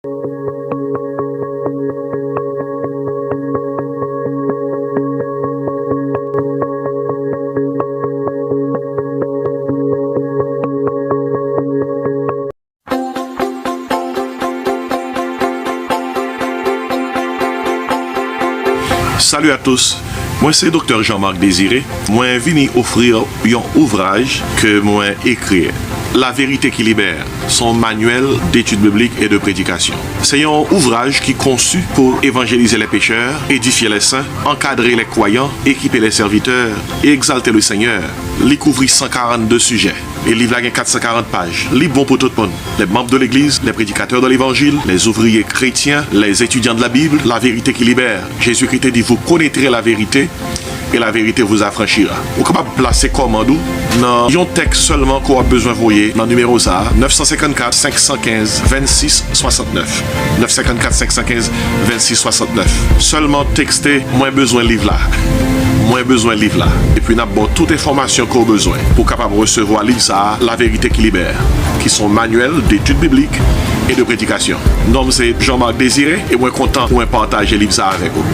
Salut à tous, moi c'est Dr. Jean-Marc Désiré. Moi vini offrir un ouvrage que moi écrit. La vérité qui libère, son manuel d'études bibliques et de prédication. C'est un ouvrage qui est conçu pour évangéliser les pécheurs, édifier les saints, encadrer les croyants, équiper les serviteurs et exalter le Seigneur. Il couvre 142 sujets. Et le livre a 440 pages. Livre bon pour tout le monde. Les membres de l'Église, les prédicateurs de l'Évangile, les ouvriers chrétiens, les étudiants de la Bible, la vérité qui libère. Jésus-Christ dit, vous connaîtrez la vérité et la vérité vous affranchira. Vous êtes capable de placer commande dans un texte seulement qu'on a besoin de voyer dans le numéro ça 954 515 26 69. 954 515 26 69. Seulement texter moins besoin de livre là. Moins besoin de livre là. Et puis, nous avons toute information qu'on a besoin pour capable recevoir livre ça, La vérité qui libère, qui sont manuels d'études bibliques et de prédication. Mon nom c'est Jean-Marc Désiré et moi content pour partager livre ça avec vous.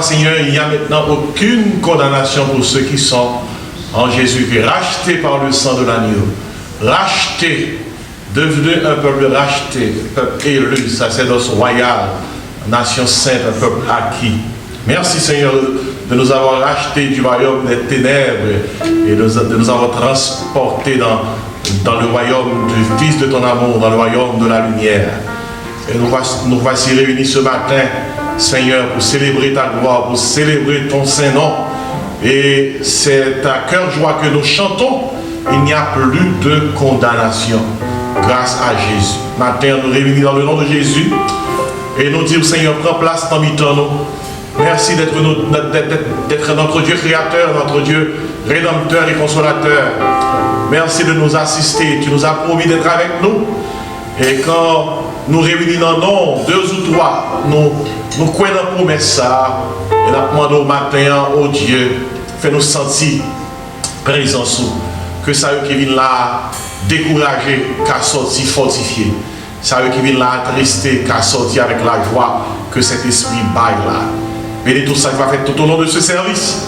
Seigneur, il n'y a maintenant aucune condamnation pour ceux qui sont en Jésus-Christ, rachetés par le sang de l'agneau, rachetés, devenus un peuple racheté, un peuple élu, sacerdoce royal, nation sainte, un peuple acquis. Merci Seigneur de nous avoir rachetés du royaume des ténèbres et de nous avoir transportés dans le royaume du Fils de ton amour, dans le royaume de la lumière. Et nous voici réunis ce matin, Seigneur, pour célébrer ta gloire, pour célébrer ton Saint-Nom. Et c'est à cœur joie que nous chantons. Il n'y a plus de condamnation grâce à Jésus. Matin, nous réunis dans le nom de Jésus et nous disons, Seigneur, prends place dans nous. Merci d'être notre Dieu créateur, notre Dieu rédempteur et consolateur. Merci de nous assister. Tu nous as promis d'être avec nous. Et quand nous réunissons non, deux ou trois, nous croyons dans la promesse ça. Et nous demandons au matin, oh Dieu, fais-nous sentir présents sous. Que ça qui viennent là décourager, qu'à sortir fortifié. Ça qui viennent là attristé, qu'à sortir avec la joie que cet esprit baille là. Bénis tout ça qui va faire tout au long de ce service.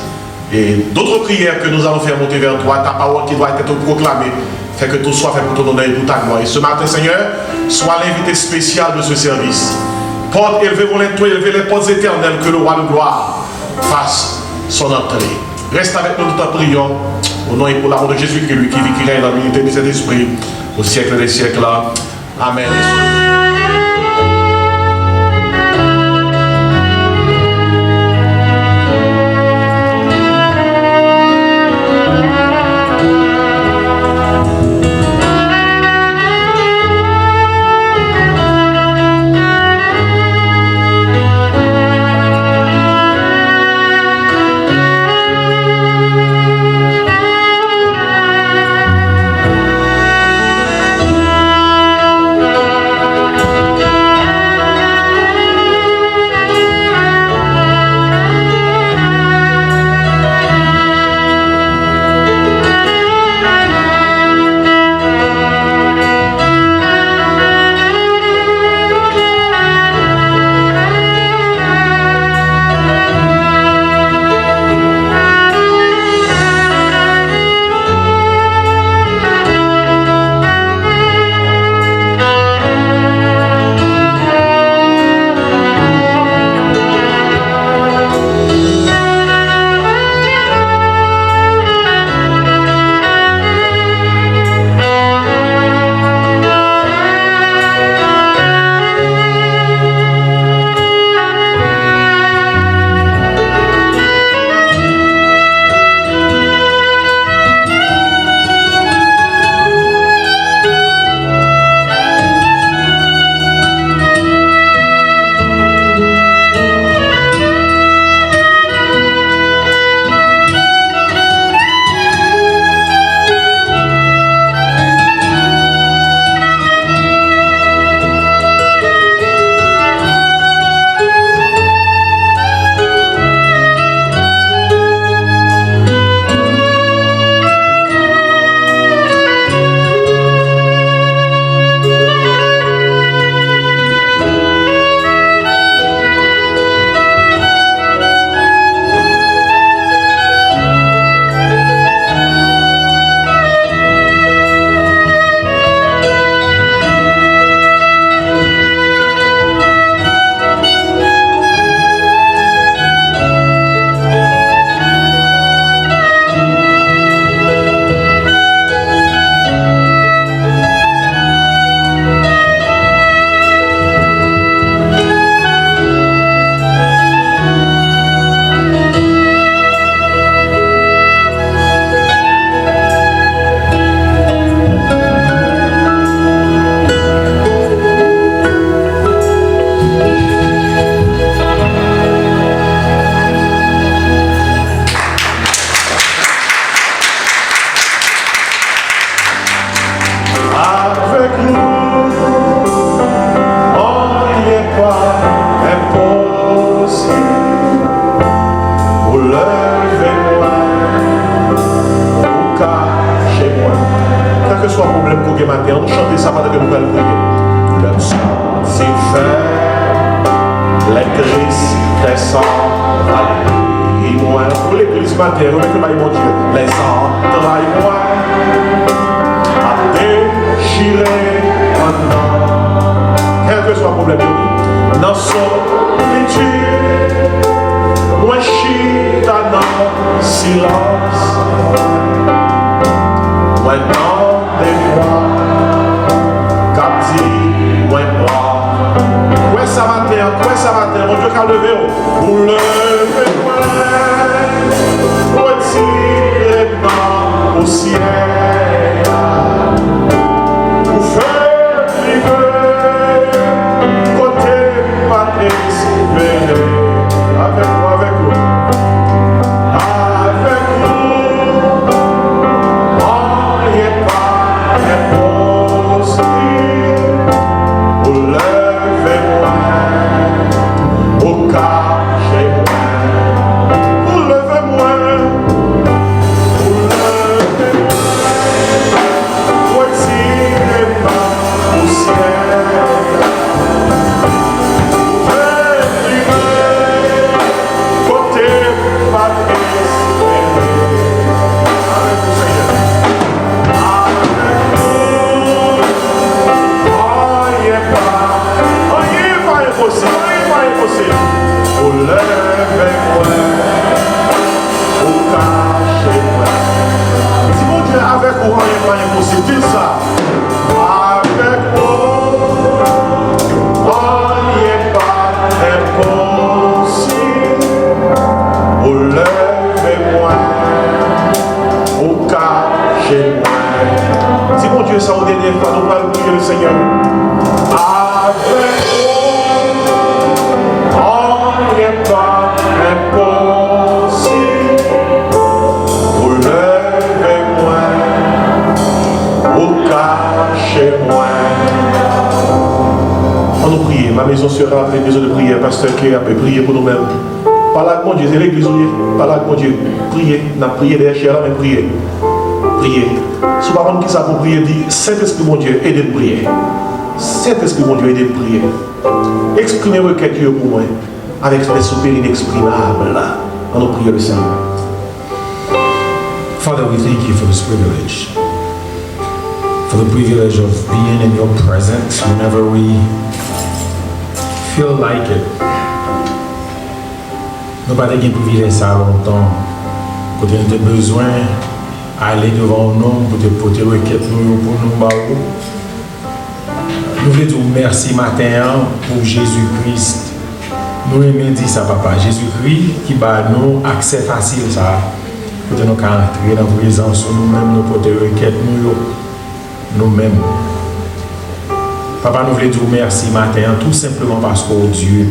Et d'autres prières que nous allons faire monter vers toi, ta parole qui doit être proclamée, fait que tout soit fait pour ton honneur et pour ta gloire. Et ce matin, Seigneur, sois l'invité spécial de ce service. Porte élevée, volonté, élevez les portes éternelles, que le roi de gloire fasse son entrée. Reste avec nous tout en priant, au nom et pour l'amour de Jésus, qui lui qui vit, qui règne dans l'unité de cet esprit, au siècle des siècles. Amen. Les tristes descendent Trahis-moi. Pour l'église matin, remettez moi mon Dieu. Les ans, trahis-moi. À déchirer maintenant. Quel que soit le problème, dans son métier, moi chita dans silence. Moi non des voix, cap dit, moi noir. Quoi ça matin, mon Dieu qu'a levé, vous levez-moi, retirez-moi au ciel. Vous faites vivre, côté pas espérer. Avec vous, avec vous. Avec vous, on n'y est pas impossible. Vous levez-moi, vous cachez-moi. Vous levez-moi, vous levez-moi. Retirez-moi au ciel. Avec vous, on n'est pas impossible. Dis ça. Avec vous, on n'est pas impossible. Vous levez-moi, vous cachez-moi. Dis mon Dieu, ça au dernier fois, nous allons prier le Seigneur. Avec vous, on n'est pas impossible. Vous levez-moi, vous cachez-moi. On nous prie, ma maison sera appelée maison de prière, pasteur qui a prié pour nous-mêmes. Par là, mon Dieu, c'est l'église, par là, mon Dieu, priez, n'a prié derrière là, mais priez. Priez. Si vous ne qui ça pour prier, dit Saint-Esprit, mon Dieu, aidez-moi à prier. Saint-Esprit, mon Dieu, aidez-moi à prier. Exprimez requête pour moi, avec des soupers inexprimables. On nous prie le Seigneur. Father, we thank you for this privilege. For the privilege of being in your presence whenever we feel like it. Nous n'avons pas de privilège ça longtemps. Quand nous avons besoin d'aller devant nous pour te porter requête pour nous. Nous voulons dire merci matin pour Jésus-Christ. Nous aimons dire ça, papa. Jésus-Christ qui bat nous accès facile ça. Pour nous entrer dans la présence nous-mêmes, nous porter requête nous-mêmes. Papa, nous voulons dire merci matin, tout simplement parce que Dieu.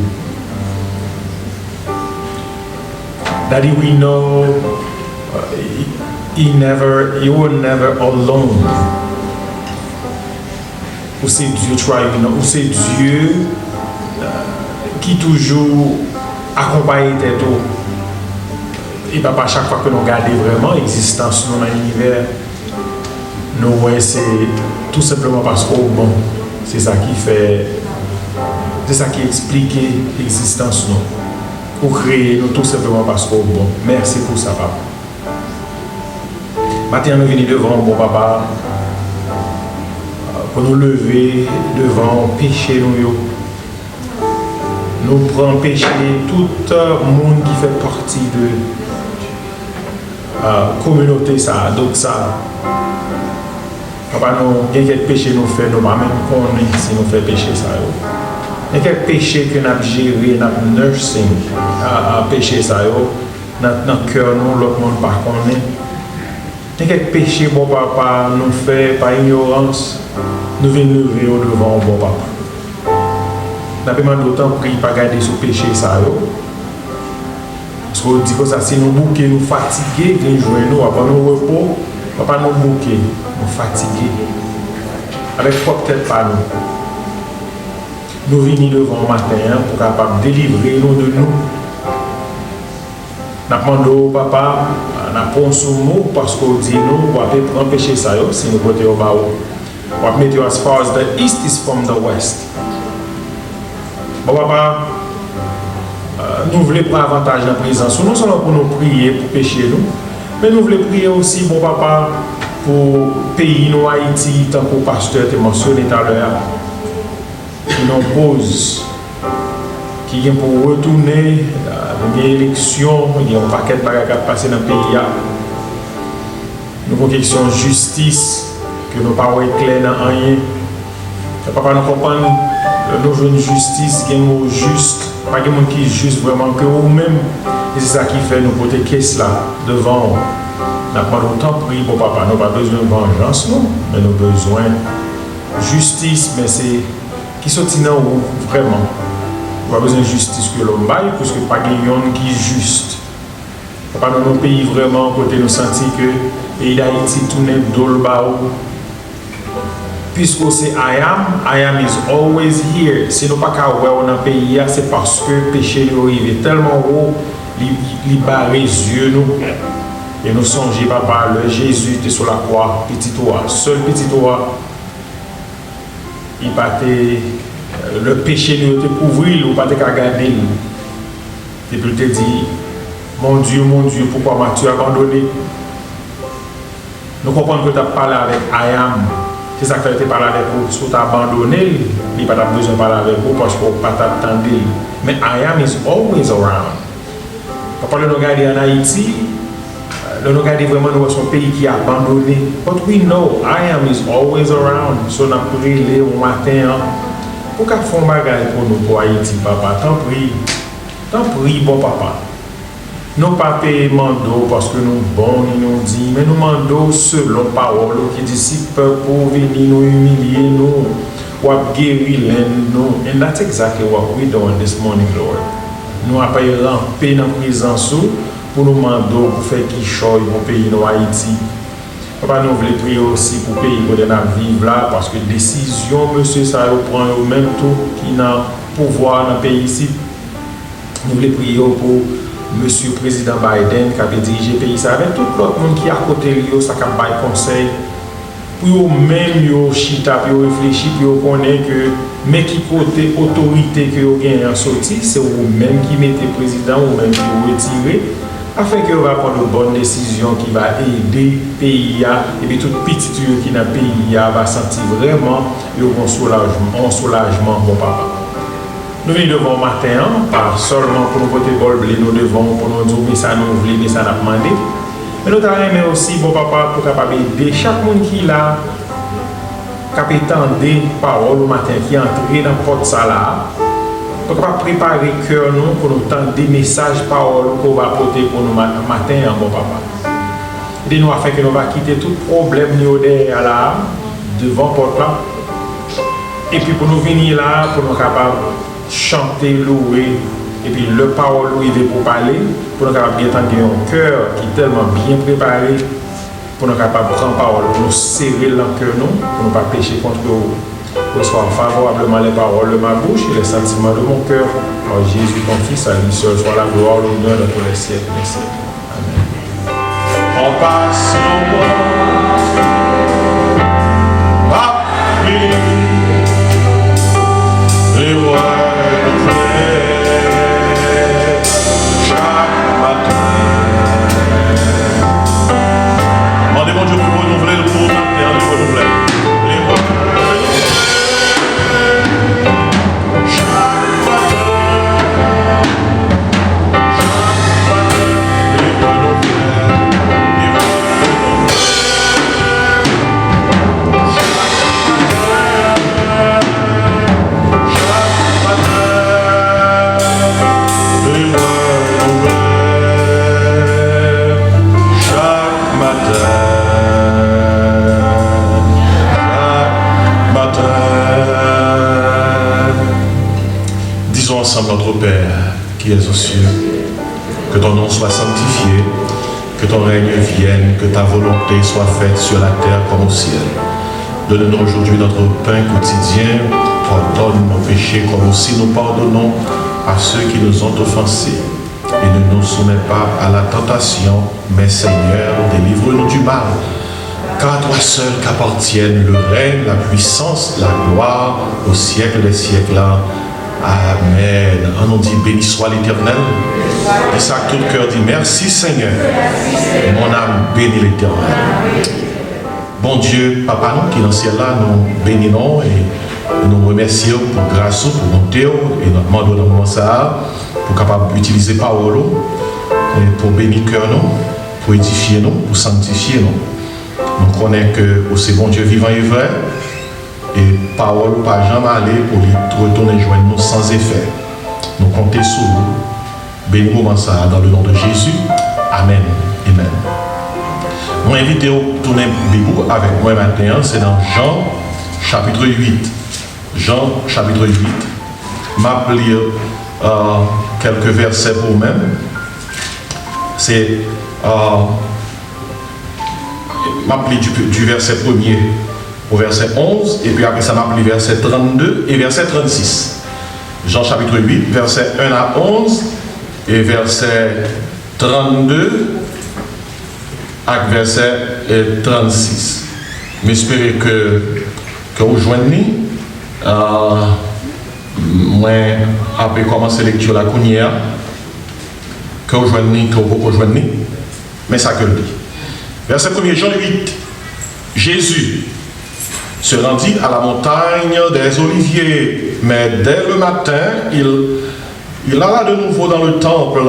Daddy, we know you were never alone. Ou c'est Dieu, ou c'est Dieu qui toujours accompagne tes tours. Et papa, chaque fois que nous regardons vraiment l'existence dans l'univers, nous c'est tout simplement parce que bon, c'est ça qui fait, c'est ça qui explique l'existence nous. Pour créer nous tout simplement parce que bon. Merci pour ça, papa. Maintenant, nous venons devant mon papa pour nous lever devant péché nous. Nous prenons péché tout le monde qui fait partie de communauté ça, donc ça. Papa, nous, il y a quelques péchés nous fait, nous même connaître si nous faisons péché ça. Il y a quelques péchés que nous avons géré, nous avons nursing à péché ça. Dans le cœur, nous, l'autre monde par connaître. Il y a quelques péchés, bon papa, nous fait par ignorance. Nous venons lever devant bon papa. Nous avons demandé d'autant prier pas garder ce péché ça. Parce qu'on dit que ça, si nous bouquons, nous fatigués, nous jouons, nous, après nous repos, papa nous bouquons, nous fatigués. Avec quoi peut-être pas nous. Nous venons devant le matin pour capable délivrer nous de nous. Nous demandons au papa, nous prenons ce mot parce qu'on dit nous, on va prendre péché ça si nous portons au bas. On va mettre as far as the east is from the west. Bon papa, nous voulons prendre avantage de la présence, non seulement pour nous prier, pour pécher nous, mais nous voulons prier aussi, bon papa, pour le pays, nous, Haïti, tant que le pasteur t'a mentionné tout à l'heure, qui nous pose, qui vient pour retourner, il y a une élection, il y a un paquet de bagages qui passent dans le pays. Nous avons une question de justice, que nous ne pouvons pas clair dans rien. Papa, nous comprenons, nous avons une justice qui est juste, pas de monde qui est juste vraiment que vous-même. Et c'est ça qui fait nous porter caisse là, devant. Nous n'avons pas autant pris pour papa, nous n'avons pas besoin de vengeance, non, mais nous avons besoin de justice, mais c'est qui sortit dans vous, vraiment. Nous avons besoin de justice que l'homme baille, parce que pas de monde qui est juste. Papa, dans nos pays, vraiment, côté nous sentir que le pays d'Haïti tourne d'Olbaou. Puisque c'est I am is always here. Si nous ne pouvons pas voir dans le pays, c'est parce que le péché est arrivé tellement haut, il barre les yeux nous. Et nous songeons, papa, le Jésus était sur la croix, petit toi, seul petit toi. Il battait, le péché nous était couvert, ou pas te regarder. Et puis il te dit, mon Dieu, pourquoi m'as-tu abandonné? Nous comprenons que tu as parlé avec I am. C'est ça que tu as parlé avec vous. Si tu as abandonné, il n'y a pas besoin de parler avec vous parce qu'on ne peut pas t'attendre. Mais I am is always around. Papa, nous regardons en Haïti, nous regardons vraiment son pays qui a abandonné. But we know I am is always around. So, nous avons prié au matin. Pourquoi faire un bagage pour nous, pour Haïti, papa? Tant prie, bon papa. Nous ne pas payer mando parce que nous bons, nous dit, mais nous mandons selon parole qui dit si peuple pour venir nous humilier, nous, ou guérir nous. And that's exactly what we doing this morning, Lord. Nous avons pas ramper dans la présence pour nous demander pour faire qui choix pour pays nous Haïti. Papa, nous voulons prier aussi pour pays où nous vivons là parce que décision, monsieur, ça prend au même tout qui n'a pouvoir dans le pays ici. Nous voulons prier pour Monsieur le Président Biden qui a dirigé le pays, avec tout l'autre monde qui est à côté de lui, ça a fait conseil. Pour même chita, pour réfléchir, pour connaître que, mais qui côté autorité que vous avez en sorti, c'est vous-même qui mettez président, vous-même qui vous retirez, afin que vous va prendre de bonnes décisions qui va aider le pays, et puis tout petit qui dans le pays va sentir vraiment un soulagement, mon papa. Nous venons devant le matin, pas seulement pour nous voter bol blé, nous devons pour nous dire mais ça nous voulons, mais ça n'a pas demandé. Mais nous avons aussi, bon papa, pour capable aider chaque monde qui est là, qui entend des paroles au matin, qui est entré dans le porte ça là, pour préparer le cœur nous, pour nous entendre des messages, paroles qu'on va porter pour nous matin, bon papa. Et nous afin que nous va quitter tout problème derrière là, devant le porte là. Et puis pour nous venir là, pour nous capables chanter, louer, et puis le parole arriver pour parler, pour nous capables bien entendre un cœur qui est tellement bien préparé, pour nous capables de prendre parole, pour nous serrer dans le cœur, pour ne pas pécher contre vous. Reçois favorablement les paroles de ma bouche et les sentiments de mon cœur. Par Jésus, ton Fils, à lui seul, soit la gloire, l'honneur de tous les siècles, les siècles. Amen. On passe nos mois à prier les rois. Mon Dieu, pour renouveler le monde et en renouveler. Les rois. Chaque matin, les renouveler. Les renouveler. Chaque matin, les renouveler. Chaque matin. Disons ensemble notre Père qui es aux cieux, que ton nom soit sanctifié, que ton règne vienne, que ta volonté soit faite sur la terre comme au ciel. Donne-nous aujourd'hui notre pain quotidien, pardonne nos péchés comme aussi nous pardonnons à ceux qui nous ont offensés. Et ne nous soumets pas à la tentation, mais Seigneur, délivre-nous du mal. Car à toi seul qu'appartiennent le règne, la puissance, la gloire au siècle des siècles. Amen. On nous dit béni soit l'Éternel. Et ça, tout le cœur dit merci Seigneur. Mon âme bénit l'Éternel. Bon Dieu, Papa, nous qui dans le ciel là, nous bénissons et nous remercions pour grâce, pour bonté et nous demandons dans le moment ça pour capable d'utiliser parole pour bénir le cœur nous, pour édifier nous, pour sanctifier nous. Nous connaissons que c'est bon Dieu vivant et vrai et parole pas jamais aller pour lui retourner joindre nous sans effet. Nous comptons sur vous. Bénis-nous ça dans le nom de Jésus. Amen. Amen. Mon invité au tourner Bible avec moi maintenant, c'est dans Jean chapitre 8. Jean chapitre 8. Je vais lire quelques versets pour vous-même. C'est je vais lire du verset 1er au verset 11 et puis après ça je vais lire verset 32 et verset 36. Jean chapitre 8, verset 1 à 11 et verset 32 avec verset 36. J'espère que vous joignez. Moi, après commencer la lecture la counière, que vous joignez, que vous joignez, mais ça que le dit. Verset 1er, Jean 8. Jésus se rendit à la montagne des Oliviers, mais dès le matin, il alla de nouveau dans le temple,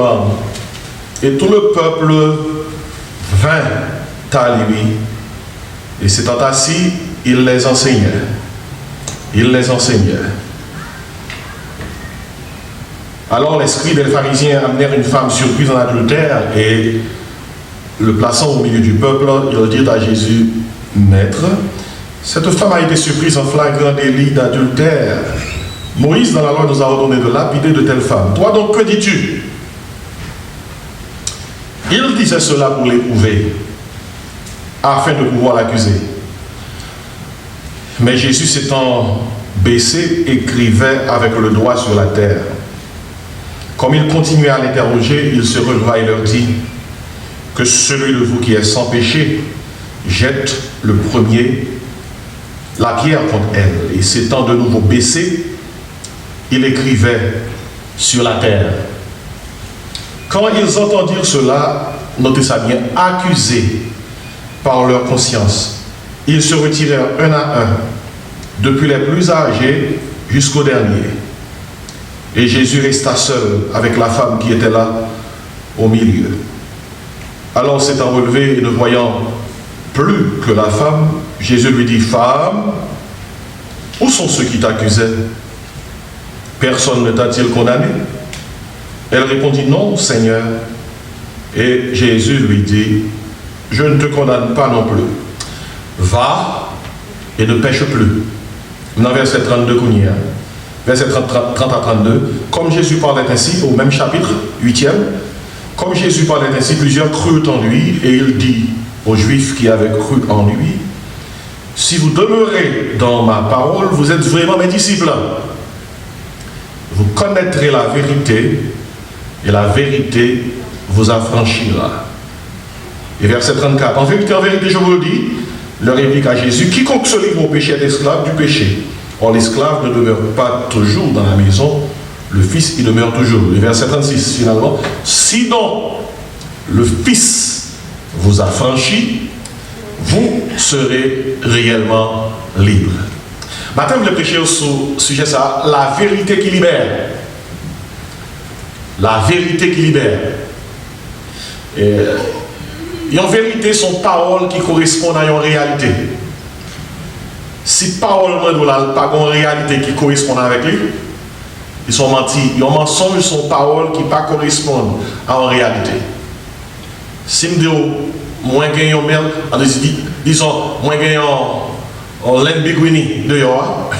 et tout le peuple vint à lui. Et s'étant assis, il les enseignait. Il les enseignait. Alors les scribes et les pharisiens amenèrent une femme surprise en adultère et le plaçant au milieu du peuple, ils dirent à Jésus, Maître, cette femme a été surprise en flagrant délit d'adultère. Moïse, dans la loi, nous a ordonné de lapider de telles femmes. Toi donc, que dis-tu? Il disait cela pour l'éprouver, afin de pouvoir l'accuser. Mais Jésus s'étant baissé, écrivait avec le doigt sur la terre. Comme il continuait à l'interroger, il se releva et leur dit, que celui de vous qui est sans péché jette le premier la pierre contre elle. Et s'étant de nouveau baissé, il écrivait sur la terre. Quand ils entendirent cela, notez ça bien, accusés par leur conscience, ils se retirèrent un à un, depuis les plus âgés jusqu'au dernier. Et Jésus resta seul avec la femme qui était là au milieu. Alors s'étant relevé et ne voyant plus que la femme, Jésus lui dit, Femme, où sont ceux qui t'accusaient? Personne ne t'a-t-il condamné? Elle répondit, Non, Seigneur. Et Jésus lui dit, Je ne te condamne pas non plus. Va et ne pêche plus. Dans verset 32, verset 30 à 32, comme Jésus parlait ainsi, au même chapitre, 8e, comme Jésus parlait ainsi, plusieurs crurent en lui, et il dit aux Juifs qui avaient cru en lui, si vous demeurez dans ma parole, vous êtes vraiment mes disciples. Vous connaîtrez la vérité, et la vérité vous affranchira. Et verset 34, en vérité, je vous le dis, leur réplique à Jésus, quiconque se livre au péché est esclave du péché. Or, l'esclave ne demeure pas toujours dans la maison, le Fils y demeure toujours. Et verset 36, finalement, si donc le Fils vous a franchi, vous serez réellement libre. Maintenant, je vais prêcher sur le sujet ça, la vérité qui libère. La vérité qui libère. Et en vérité, sont paroles qui correspondent à une réalité. Si parole n'a pas une réalité qui correspond avec lui, ils sont mentis. Les mensonges sont paroles qui ne correspondent à une réalité. Si je dis, moi je gagne disons, moi je gagne un Lamborghini dehors,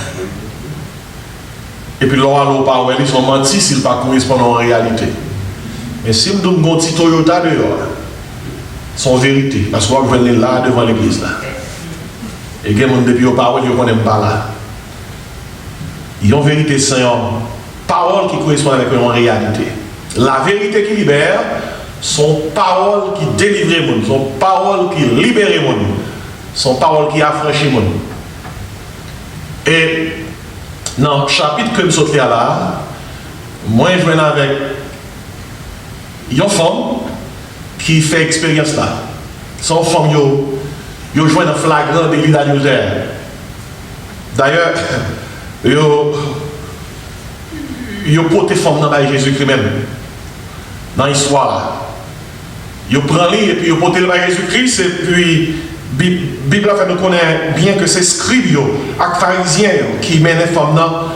et puis l'on parle, ils sont mentis s'ils ne correspondent à une réalité. Mais si je dis un petit Toyota dehors, sont vérité, parce qu'on va venir là devant l'église là. Et il y a des gens depuis aux paroles, ils ne connaissent pas là. Ils ont vérité, c'est une parole qui correspond avec une réalité. La vérité qui libère sont paroles qui délivrent les gens, sont paroles qui libèrent les gens, sont paroles qui affranchissent les gens. Et dans le chapitre que nous sommes là, Moi, je viens avec une femme qui fait expérience là. Son femme, yo joint un flagrant délit d'adultère. D'ailleurs, yo porté femme dans Jésus-Christ même. Dans l'histoire. Yo prend lui et puis yo porté le Jésus-Christ et puis Bible a fait nous connaître bien que c'est scribes et pharisiens qui mènent les femmes dans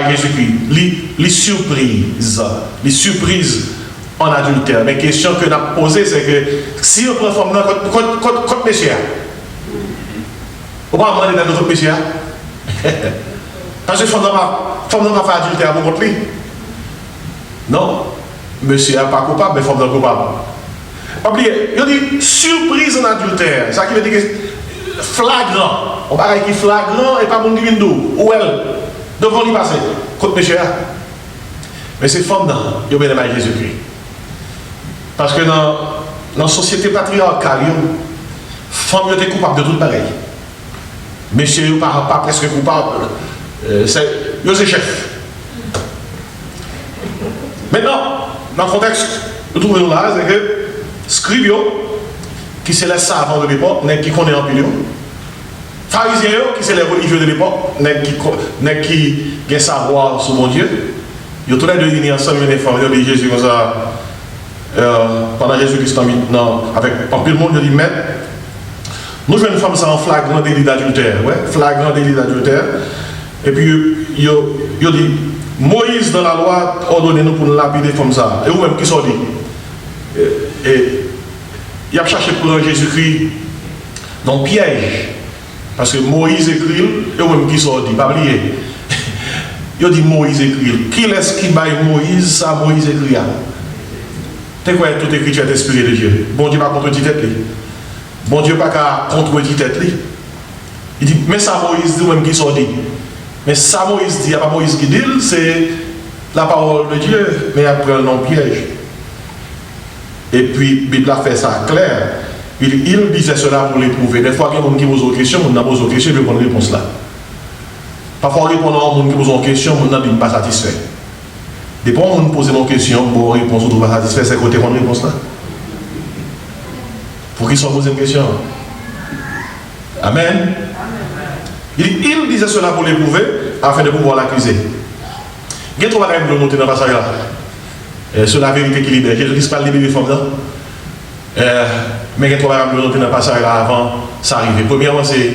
Jésus-Christ. Les surprises en adultère. Mais la question que nous avons posée, c'est que si on prend une femme contre monsieur, on va demander dans notre monsieur. Parce que la femme n'a pas fait adultère pour contre lui. Non, monsieur n'est pas coupable, mais la femme n'est coupable. Pas oublier, il dit surprise en adultère. Ça qui veut dire que flagrant. On parle qui flagrant et pas mon qui vient d'où. Où elle devant lui passer. Contre monsieur. Mais c'est femme là, il y a Jésus-Christ. Parce que dans la société patriarcale, les femmes étaient coupables de tout pareil. Monsieur n'est pas presque coupable. C'est chef. Maintenant, dans le contexte, nous trouvons là, c'est que scribes, qui sont les savants de l'époque, qui connaissent en pilion. Pharisiens, qui sont les religieux de l'époque, qui ont savoir sur mon Dieu. Ils ont tous les deux unis ensemble, ils ont dit Jésus comme ça. Pendant Jésus-Christ, avec un peu de monde, ils dit mais nous jouons une femme ça en flagrant délit d'adultère. Ouais, flagrant délit d'adultère. Et puis, ils ont dit Moïse dans la loi ordonne nous pour nous lapider comme ça. Et vous-même qui sont dit. Et il a cherché pour Jésus-Christ dans le piège. Parce que Moïse écrit, et vous-même qui sont dit, pas oublier. Il dit Moïse écrit. Qui est-ce qui baille Moïse, ça Moïse écrit. C'est quoi toute écriture est inspirée de Dieu? Bon Dieu pas contredit tête. Bon Dieu pas contredit tête. Il dit, mais ça Moïse dit, vous-même qui sont dit. Mais ça Moïse dit, il n'y a pas Moïse qui dit, c'est la parole de Dieu, mais après le nom piège. Et puis, la Bible a fait ça clair. Il disait cela pour l'éprouver. Des fois, il y a des gens qui posent des questions, on a posé des questions, il veut prendre une réponse là. Parfois, répondre à un gens qui pose des questions, on n'a pas satisfait. Des fois, on pose une question, pour réponse, on ne trouve pas satisfait, c'est côté qu'on réponse là. Pour qu'ils soient posés une question. Amen. Il disait cela pour l'éprouver, afin de pouvoir l'accuser. Il y a trois bagages de noter dans le passage là. Sur la vérité qui libère. Jésus-Christ parle libérer les femmes là. Mais il y a trois bagages de noter dans le passage là avant ça arriver. Premièrement, c'est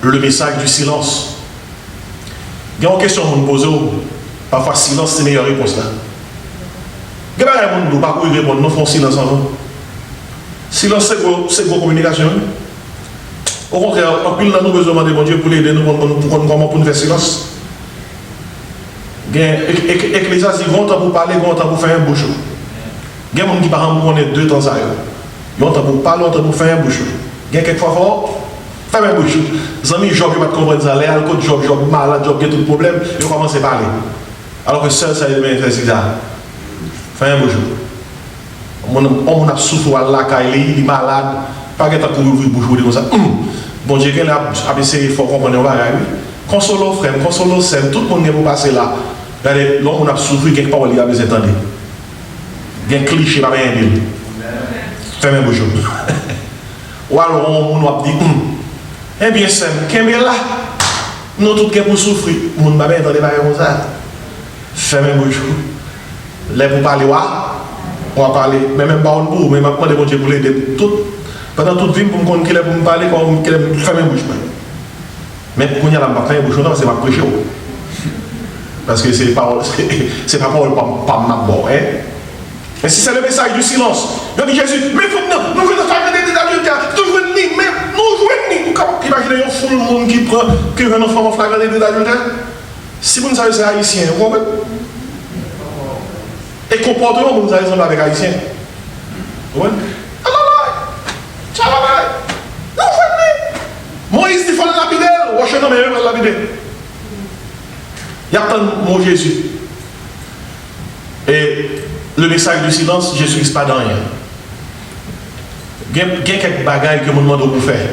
le message du silence. Il y a une question que nous posons. Parfois, silence, c'est la meilleure réponse là. Il y a des gens qui ne pas répondre, nous faisons silence en nous. Silence, c'est vos communications. Au contraire, en pile, nous avons besoin de demander Dieu pour l'aider nous pour nous faire silence. Ecclésiaste dit, grand temps pour parler, grand temps pour faire un bouchon. Il y a des gens qui parlent pour 2 temps ça. Grand temps pour parler, grand temps pour faire un bouchon. Il y a quelquefois fort, faire un bouchon. Les amis, Job, ils ne comprennent pas ça. Les alcool, Job, malade, Job, il y a tout le problème, ils commencent à parler. Alors que seul, ça, il fait ça. Faire un bouchon. On a souffert à la caille, il est malade. Pas que tu as couru ouvrir bouche comme ça. Bon Dieu, il a essayé, il faut comprendre. Consolo, frère, consolo, c'est tout le monde qui est passé là. Regardez, l'homme on a souffert, quelque part, il a besoin d'entendre. Il y a un cliché, pas bien dire. Fais-moi bouche. Ou alors, on a dit, eh bien, c'est qu'est-ce que là? Nous, tout le monde pour souffrir. On ne va pas entendre comme ça. Fais-moi bouche. Là, pour parler, on va parler, mais même pas on pour, mais maintenant, bon Dieu pour l'aider. Pendant toute vie, pour me parler, comme qu'il me fait mes bouches. Mais quand il y a la bataille, c'est ma prêcher. Parce que c'est pas parole, pas ma bonne. Et si c'est le message du silence, il dit Jésus, mais il faut que nous venons faire des adultères, nous jouons ni, mais nous jouons ni. Comment imaginez un fou le monde qui prend, qui veut un enfant en flagrant des adultères? Si vous ne savez, c'est haïtien, vous comprenez? Et comportement, vous avez raison avec haïtien. Vous comprenez? Moïse dit qu'il faut le lapider, ou je ne vais pas le lapider. Il y a tant de mots Jésus. Et le message du silence, Jésus n'est pas dans rien. Il y a quelques bagailles que je me demande de faire.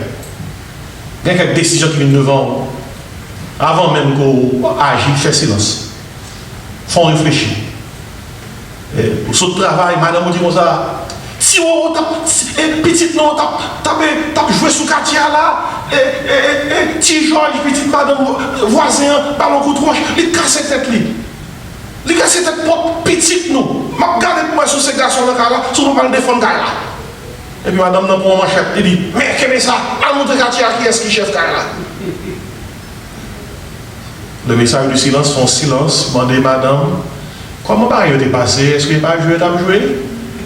Il y a quelques décisions qui viennent devant. Avant même qu'on agisse, fait silence. font réfléchir. Sur le travail, madame dit comme ça, si on petite non, t'as joué sous quartier là, petit Georges, petite madame voisin, ballon coup de roche, il casse tête lui. Il casse tête pour petite nous. Je regarde moi sur ces garçons là, sur le défendre là. Et puis madame n'a pas mon chef, il dit, mais qu'est-ce que c'est ça? À monter quartier qui est-ce qui chef là? Le message du silence, son silence, demandez madame, comment va il passé? Est-ce qu'il pas joué, t'as joué?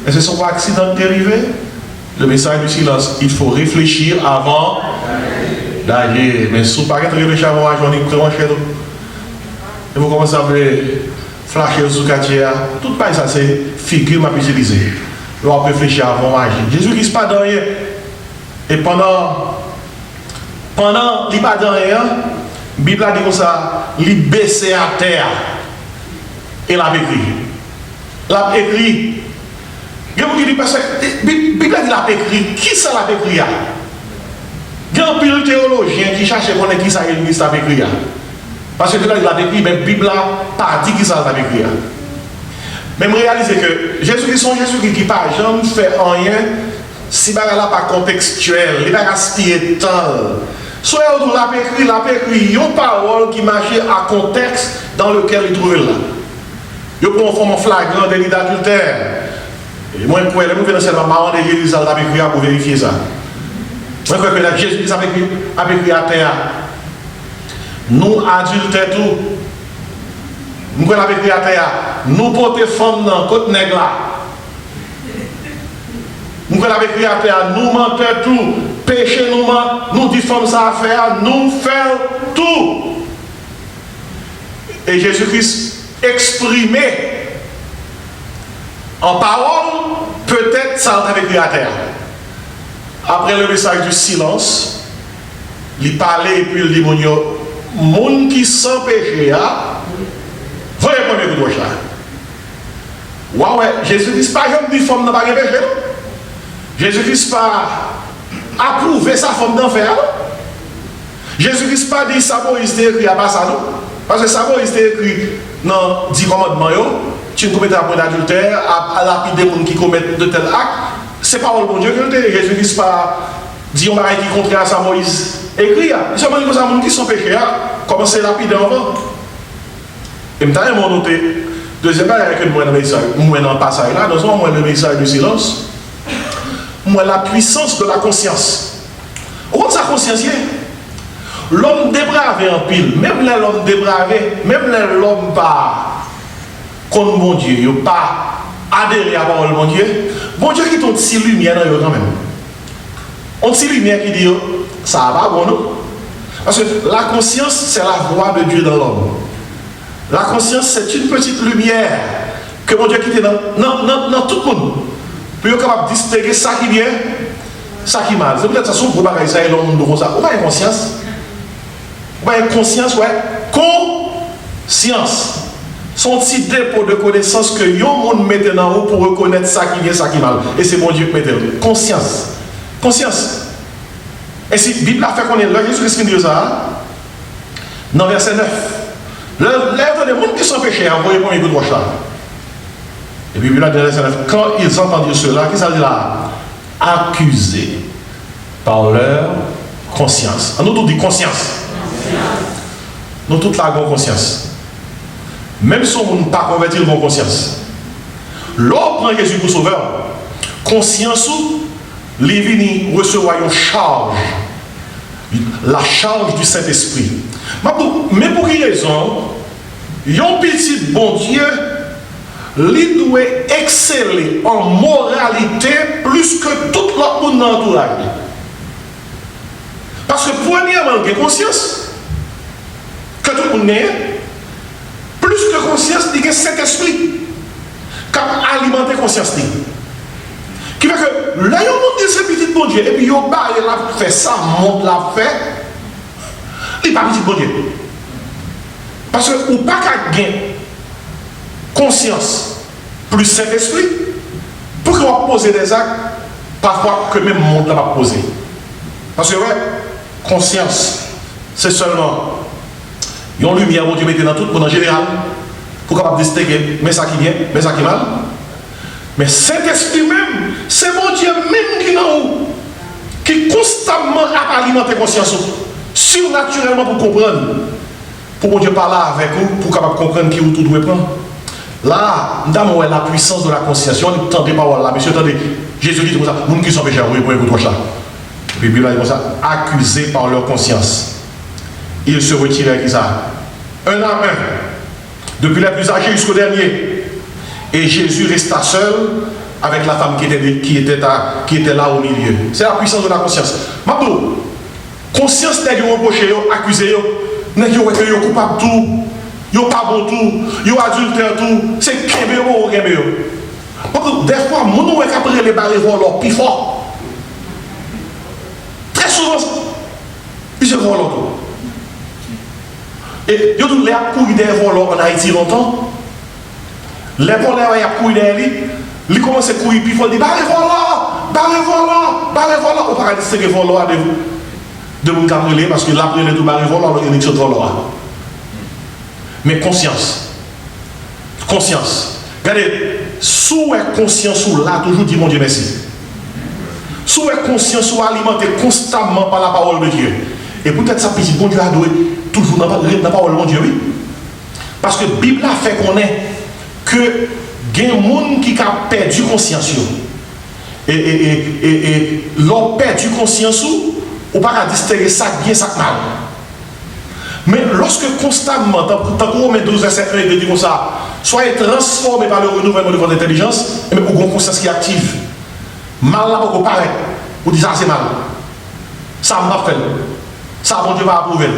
Est-ce que c'est un accident qui est arrivé? Le message du silence, il faut réfléchir avant d'agir. Mais si vous ne pouvez pas réfléchir avant d'agir, on est très cher. Et vous commencez à flasher sur le quartier. Tout ça, c'est figure m'a utilisé. On va réfléchir avant d'agir. Jésus-Christ pas dans rien. Et pendant qu'il pas dans rien, la Bible a dit comme ça, il baissait à terre. Et l'a écrit. L'a écrit. Il y a des gens qui disent, la Bible a dit l'a écrit. Qui ça l'a écrit? Il y a un pile théologien qui cherche à connaître qui ça l'a écrit. Parce que là, il l'a écrit, mais la Bible n'a pas dit qui ça l'a écrit. Mais je réalise que Jésus-Christ, son Jésus-Christ qui n'a jamais fait rien, si ce n'est pas contextuel, il n'est pas spirituel. Soit il l'a écrit une parole qui marchait à contexte dans lequel il trouvait là. Il prend en forme flagrant délit d'adultère. Et moi, je crois que je vais marrant de Jésus a écrit pour vérifier ça. Moi, je crois que Jésus a écrit à terre. Nous, adultères, tout. Nous, crois qu'il a écrit à terre. Nous, porter femmes dans le côté nègre là. Nous, crois qu'il a écrit à terre. Nous, menteurs, tout. Péché, nous, dit femmes ça à faire. Nous, faisons tout. Et Jésus-Christ exprimé en parole, peut-être ça a écrit à terre. Après le message du silence, il parlait et puis il dit, moun qui sans péché, voyez pas mes coups de là. Ouais, Jésus-Christ pas jamais dit femme n'a pas péché. Jésus-Christ pas approuvé sa forme d'enfer. Jésus-Christ pas dit ça Moïse écrit à pas ça non. Parce que ça Moïse écrit dans 10 commandements, tu ne commets pas d'adultère, à lapider les gens qui commettent de tels actes. C'est pas le bon Dieu que le Jésus-Christ pas dit on va qui contraire à ça Moïse écrit. C'est seulement les gens qui sont péchés, commencez à lapider avant. Et je vais noter, deuxième chose que moi dans le passage là, nous avons le message du silence, moi la puissance de la conscience. Où est sa conscience? L'homme dépravé en pile, même l'homme dépravé, même l'homme pas contre mon Dieu, il n'a pas adhéré à la parole de mon Dieu. Bon Dieu qui tombe si lumière dans eux quand même. On si lumière qui dit ça va pas bon non? Parce que la conscience c'est la voix de Dieu dans l'homme. La conscience c'est une petite lumière que mon Dieu qui est dans tout le monde. Puis il est capable de distinguer ça qui vient, ça qui mal. C'est peut-être ça son gros bagage ça et l'homme comme ça. On a une conscience. On a une conscience, ouais. Conscience. Son petit dépôt de connaissance que yon monde mette dans haut pour reconnaître ça qui vient, ça qui mal. Et c'est mon Dieu qui mette. Conscience. Conscience. Et si la Bible a fait qu'on est là, Jésus-Christ dit ça, dans verset 9. Lève des gens qui sont péchés, envoyez pour mes coups de roche là. Et puis, là, dans verset 9, quand ils entendirent cela, qu'est-ce que ça dit là? Accusés par leur conscience. Nous tous dit conscience. Nous tous la grande conscience. Même si on ne pas converti, ils vont conscience. L'homme prend Jésus pour sauveur. Conscience ou les vini recevoir une charge. La charge du Saint-Esprit. Mais pour quelle raison? Un petit bon Dieu, il doit exceller en moralité plus que tout le monde dans l'entourage. Parce que premièrement, il y a conscience que tout le monde a. Plus que conscience, il y a cet esprit qui a alimenté la conscience. Qui fait que là, il y a un monde de ce petit bon Dieu, et puis il y a fait ça, monde l'a fait, il n'est pas petit bon Dieu. Parce que ou pas qu'à gagner conscience plus Saint-Esprit pour qu'on pose des actes parfois que même le monde n'a pas posé. Parce que ouais, conscience, c'est seulement une lumière que Dieu mettait dans tout le monde en général. pour capable distinguer, mais ça qui vient, mais ça qui est mal. Mais Saint-Esprit même, c'est mon Dieu même qui nous, qui constamment a alimenté conscience, surnaturellement pour comprendre, pour mon Dieu parler avec vous, pour capable comprendre qui vous tout doit prendre. Là, nous avons la puissance de la conscience. On entend des paroles là, monsieur, attendez, Jésus dit comme ça, nous qui sont pécheurs, oui, pour écouter ça. Puis Bible dit comme ça, accusés par leur conscience. Ils se retiraient qui ça? Un à un, depuis les plus âgés jusqu'au dernier. Et Jésus resta seul avec la femme qui était là au milieu. C'est la puissance de la conscience. Maintenant, conscience n'est pas reproché, accusé, n'est pas coupable tout, n'est pas bon tout, n'est pas adultère tout, c'est kébé ou kébé. Des fois, mon est capable les barrer voleurs plus fort. Très souvent, ils se volent tout. Et ils ont couru des voleurs en Haïti longtemps. Les voleurs ont couru derrière lui. Ils commencent à courir plus fort. Ils disent barrez voleurs, barrez voleurs, barrez voleurs. On ne peut pas distinguer voleurs de mon cabrelé parce que l'après les tout barrez voleurs, il y a une chose de voleurs. Mais conscience. Conscience. Regardez, sous est conscience ou là, toujours dit mon Dieu merci. Sous est conscience ou alimenté constamment par la parole de Dieu. Et peut-être ça petit bon Dieu a doué toujours dans la parole de mon Dieu, oui. Parce que la Bible a fait qu'on est que il y a des gens qui ont perdu conscience. Et l'ont perdu conscience ou on ne peut pas distinguer ça bien, ça mal. Mais lorsque constamment, tant qu'on met 12 verset 1 et 2 dit comme ça, soyez transformés par le renouvellement de votre intelligence, et vous avez une conscience qui est active. Mal là, vous paraît. Vous dites ça c'est mal. Ça m'a fait. Ça, bon Dieu va approuver.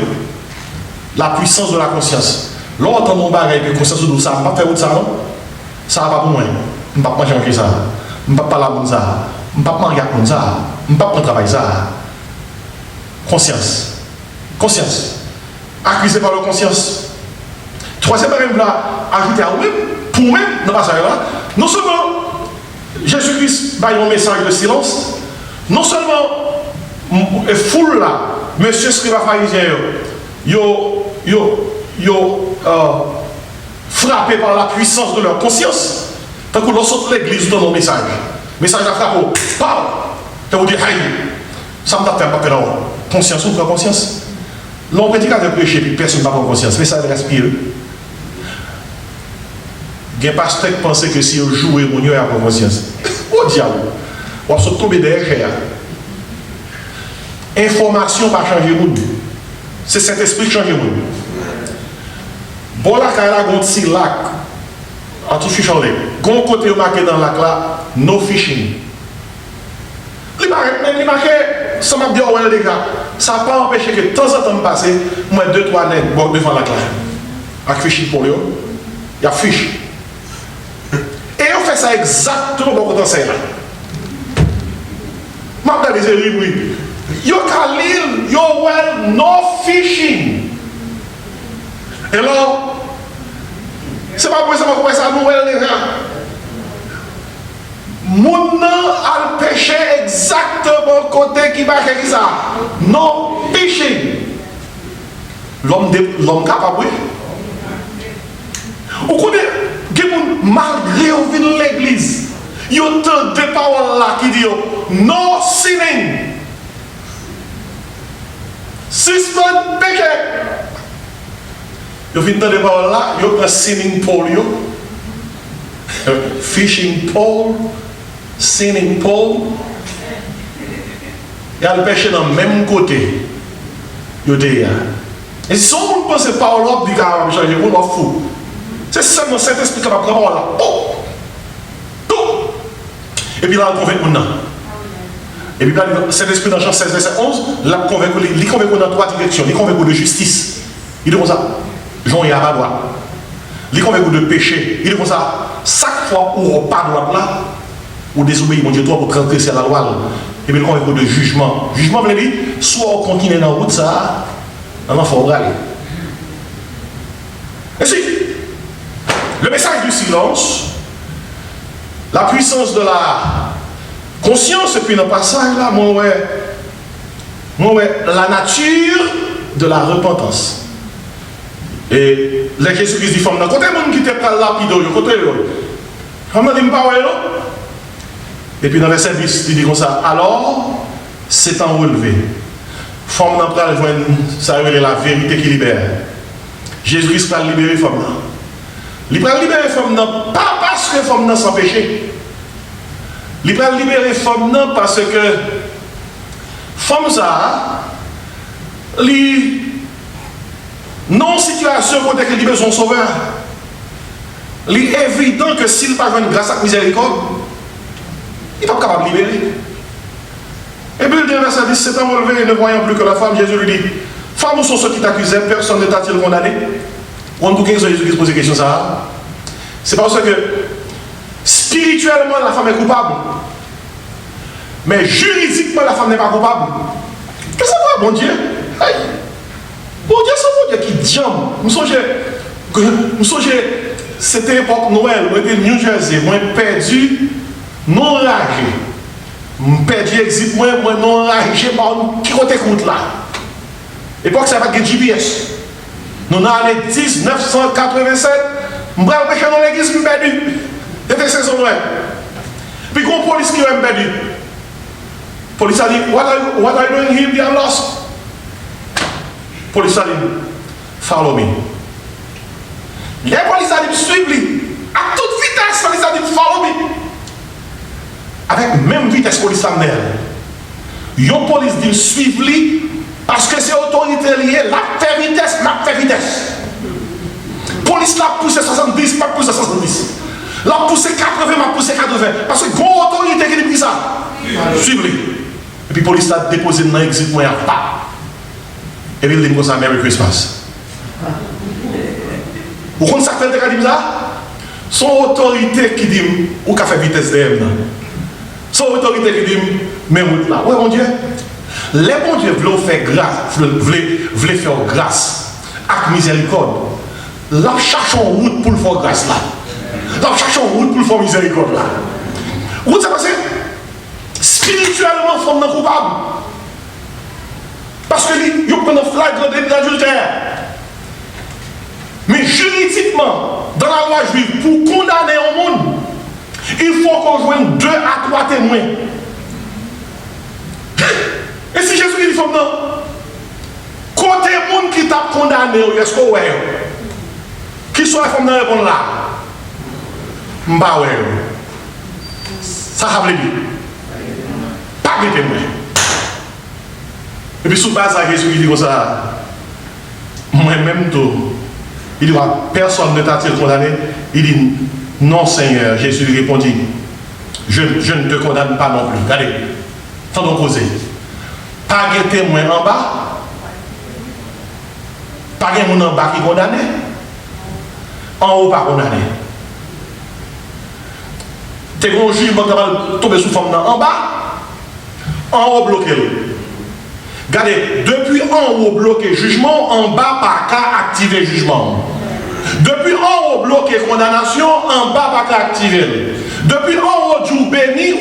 La puissance de la conscience. L'autre mon bagage de conscience de ça, m'a fait où ça non? Ça va pas pour moi. Je ne peux pas changer ça. Je ne peux pas parler comme ça. Je ne peux pas manger comme ça. Je ne peux pas travailler ça. Conscience. Conscience. Accusé par la conscience. Troisième exemple là, ajouté à vous-même, pour vous-même, dans le passage là, non seulement Jésus-Christ va un message de silence, non seulement foule là, monsieur scribe pharisien, frappé par la puissance de leur conscience, tant que lorsque l'église donne un message, message à frappe, parle, et vous dites, aïe, ça me tape un peu là, conscience ou pas conscience. L'on prédique avec péché, puis personne n'a pas conscience, mais ça respire. Il y a un pasteur qui pense que si on joue, on n'y a pas conscience. Oh diable, on va se tomber derrière. Information va changer le monde. C'est cet esprit qui change le monde. Bon, là, quand il y a un petit lac, artificiel, bon côté marqué dans le lac là, no fishing. Il marqué, ça m'a dit, ouais, les gars, ça n'a pas empêché que de temps en temps me passer, moi, 2-3 nègres devant la classe. Avec fishing pour eux, il y a fish. Et on fait ça exactement comme on enseigne là. Je vais regarder les livres. Yo Khalil, yo well, no fishing. Et là, c'est pas pour ça que ça nous les gars. Mon a pêché exactement côté qui va faire ça. No fishing. L'homme capable. Vous connaissez, malgré au vin l'église, il y a des paroles là qui disent no sinning. Suspend péché. Il y a des paroles là, il y a un sinning pole. Fishing pole, sinning pole. Il y a le péché dans le même côté. Et si on pense que parole là, dit qu'il va changer, on va fou. C'est seulement cet esprit qui va prendre là. Tout. Et puis là, on convainc maintenant. Et puis là, cet esprit dans Jean 16, verset 11, il convainc dans 3 directions. Il convainc de justice. Il dit comme ça, Jean et Abba. Il convainc de péché. Il dit comme ça, chaque fois où on parle là, ou désobéit, mon Dieu, toi, pour transgresser la loi. Et puis il convainc de jugement. Jugement, veut dire, soit on continue dans la route, ça, on en faut aller. Et si, le message du silence, la puissance de la conscience, et puis dans le passage là, la nature de la repentance. Et les Jésus-Christ dit, femme, côté monde qui te parle lapide, côté femme dit, pas ouais, et puis dans le verset 10, il dit comme ça, alors, c'est en relevé. Femme n'a pas joindre, ça veut dire la vérité qui libère. Jésus-Christ va libérer femme. Il va libérer femme, pas parce que femme n'a sans péché. Il va libérer femme parce que femme ça, non situation côté qu'il a besoin de sauveur. Il est évident que s'il n'a pas une grâce à miséricorde, il n'est pas capable de libérer. Et puis le verset 10, c'est enlevé et ne voyant plus que la femme, Jésus lui dit, femme, où sont ceux qui t'accusaient, personne ne t'a-t-il condamné? On peut Jésus qui se pose des questions ça. C'est parce que spirituellement la femme est coupable. Mais juridiquement la femme n'est pas coupable. Qu'est-ce que ça va, bon Dieu? Hey. Bon Dieu, c'est bon Dieu qui diable. Je songeais, c'était époque Noël, moi j'étais New Jersey, moi perdu, non ragé. Perdu exit, moi non ragé, qui côté route là. Époque ça va avec GPS. Nous sommes en 1987, je vais pécher dans l'église, je suis perdu. C'était saison Noël. Puis il y a une police qui est perdu. La police a dit, what are you doing here? They are lost. La police a dit, follow me. Les police a dit, suivez-lui. À toute vitesse, la police a dit, follow me. Avec même vitesse, la police a dit, la police dit, suivez-lui. Parce que c'est autorité liée, la fait vitesse, la fait vitesse. Police l'a poussé 70, pas poussé 70. L'a poussé 80, m'a poussé 80. Parce que grande autorité qui a pris ça. Suivez-le. Et puis police l'a déposé dans l'exit, moi, pas. Et puis il dit comme ça, Merry Christmas. Vous comprenez ça qui dit ça? Son autorité qui dit, ou qu'a fait vitesse de son autorité qui dit, mais route là. Ouais, mon Dieu. Les bons Dieu veulent faire grâce, veulent faire grâce avec miséricorde. Là, cherchons route pour le faire grâce là. Là, cherchons route pour le faire miséricorde là. Route, ça passe? Spirituellement, il faut coupable. Parce que il prend un flagrant délit d'adultère. Mais juridiquement, dans la loi juive, pour condamner un monde, il faut qu'on joigne 2 à 3 témoins. Et si Jésus dit, non, côté monde qui t'a condamné, est-ce que ouais, qui soit la femme dans le là? M'ba ouais. Ça veut dire, pas de témoin. Et puis sous base à Jésus qui dit comme ça, moi-même tout, il dit, personne ne t'a-t-il condamné? Il dit, non Seigneur. Jésus lui répondit, je ne te condamne pas non plus. Regardez, tant d'en causer. Pas de témoin en bas, pas de monde en bas qui est condamné, en haut pas condamné. Tu es un jugement qui va tomber sous forme en bas, en haut bloqué. Regardez, depuis en haut bloqué jugement, en bas pas qu'à activer jugement. Depuis en haut bloqué condamnation, en bas pas qu'à activer. Depuis en haut du béni,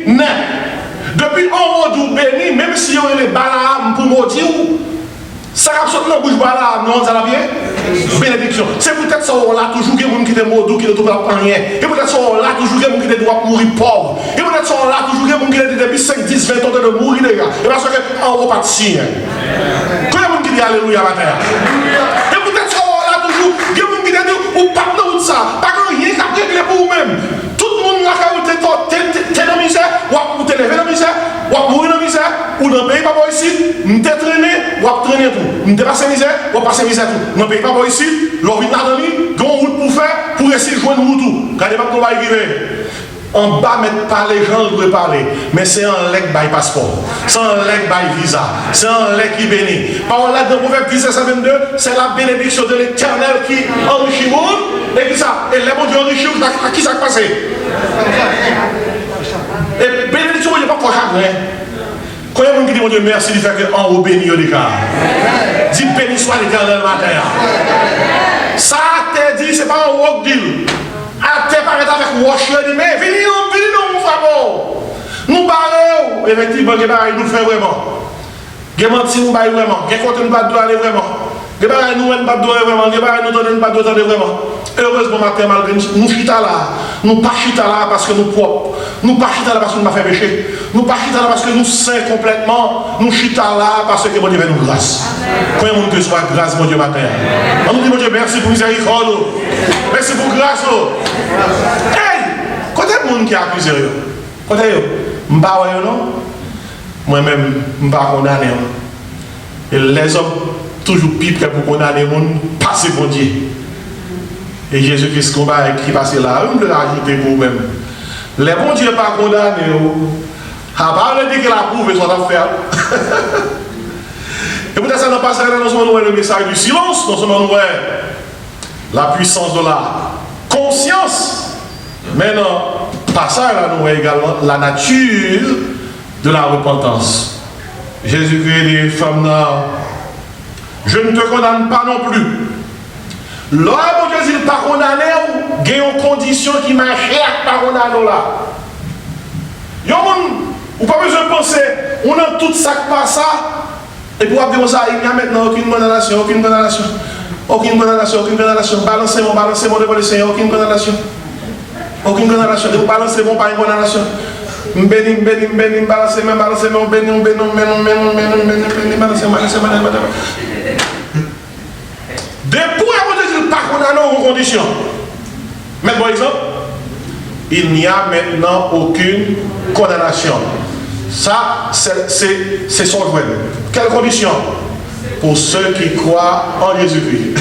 non. Depuis en haut du béni, même si on est les Balaam pour maudire, ça va sortir dans la bouche Balaam, non, ça va bien? Bénédiction. C'est peut-être ça, on l'a toujours qui est qui est maudit, qui ne trouve pas rien. Et peut-être ça, on l'a toujours qui doit mourir pauvre. Et peut-être ça, on l'a toujours qui est depuis 5, 10, 20 ans de mourir, les gars. Et parce qu'en haut, pas de signe. Combien de monde qui dit Alléluia matin? Et peut-être ça, on l'a toujours qui dit, ou pas de ça, pas que rien qu'à régler pour vous-même. Tout le monde là, quand t'es dans la misère, ou t'es levé dans la misère, ou mourir dans la misère, ou dans le pays pas ici, t'es traîné, ou traîner tout. T'es passé misère, ou passé misère tout. Dans le pays pas ici, l'envie de la donner, grand route pour faire, pour essayer de joindre tout. Quand les gens vont arriver. En bas, mettre pas les gens doivent parler, mais c'est un leg by passeport, c'est un leg by visa, c'est un leg qui bénit. Par là, dans le proverbe 17:22, c'est la bénédiction de l'Éternel qui enrichit le monde. Et qui ça? Et les bons Dieu enrichis, à qui ça a passé? Et bénédiction, il n'y a pas pour chagrin. Quand il y a un qui dit, mon Dieu, merci de faire qu'en haut béni au décor. Dis béni soit l'Éternel matin. Ça te dit, c'est pas un walk deal. A te paraît avec Washer, dit, mais venez nous, mon frère. Nous barrons, effectivement, nous faisons vraiment. Nous menti, nous baillons vraiment. Nous comptons nous battre aller vraiment. Les bagages nous ne pas de vraiment, les bagages nous donnent pas de vraiment. Heureusement, matin, malgré nous chita là, nous pas chita là parce que nous propres, nous pas chita là parce que nous pas fait péché, nous pas chita là parce que nous saints complètement, nous chita là parce que bon Dieu fait nous grâce. Quand il y a que soit grâce, mon Dieu, matin. On nous dit, mon Dieu, merci pour miséricorde, merci pour grâce. Hey! Quand il y a monde qui accuse, quand il y a non? Moi-même, je ne suis pas condamné. Et les hommes, toujours plus prêts pour condamner les gens, passer bon Dieu. Et Jésus-Christ combat qui passe là, je vais rajouter pour vous-même. Les bons dieux pas condamnés, à part le dire qu'il a prouvé son affaire. Et peut-être ça n'a pas servi dans ce moment le message du silence, dans ce moment la puissance de la conscience. Maintenant, passage là, nous voyons également la nature de la repentance. Jésus-Christ dit, femme, je ne te condamne pas non plus. L'homme de Dieu n'est pas condamné, il y a une condition qui marche à pas condamné là. Vous n'avez pas besoin de penser, on a tout ça qui passe ça, et pour dire ça, il n'y a maintenant aucune condamnation, aucune condamnation, aucune condamnation, aucune condamnation. Balancez-moi devant le Seigneur, aucune condamnation. Aucune condamnation, vous balancez-moi pas une condamnation. Béni, balancez-moi, béni, balancez-moi. Depuis que vous ne pas condamné aux conditions. Mais par exemple, il n'y a maintenant aucune condamnation. Ça, c'est son joint. Quelles conditions? Pour ceux qui croient en Jésus-Christ.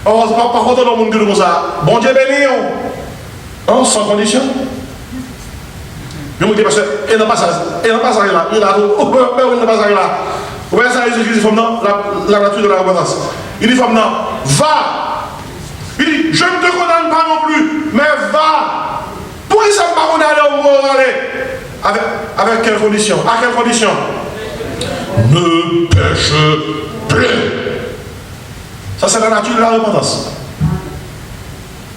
Oh, par contre, dans le monde comme ça, bon Dieu béni, sans condition. Je me dis parce qu'il n'a pas ça là. Il n'a pas ça là. Il n'a pas ça là. Vous voyez ça, Jésus-Christ, la nature de la repentance. Il dit, femme, non, va. Il dit, je ne te condamne pas non plus, mais va. Pourquoi ça ne va pas aller? Avec quelle condition? À quelle condition? Ne pêche plus. Ça, c'est la nature de la repentance.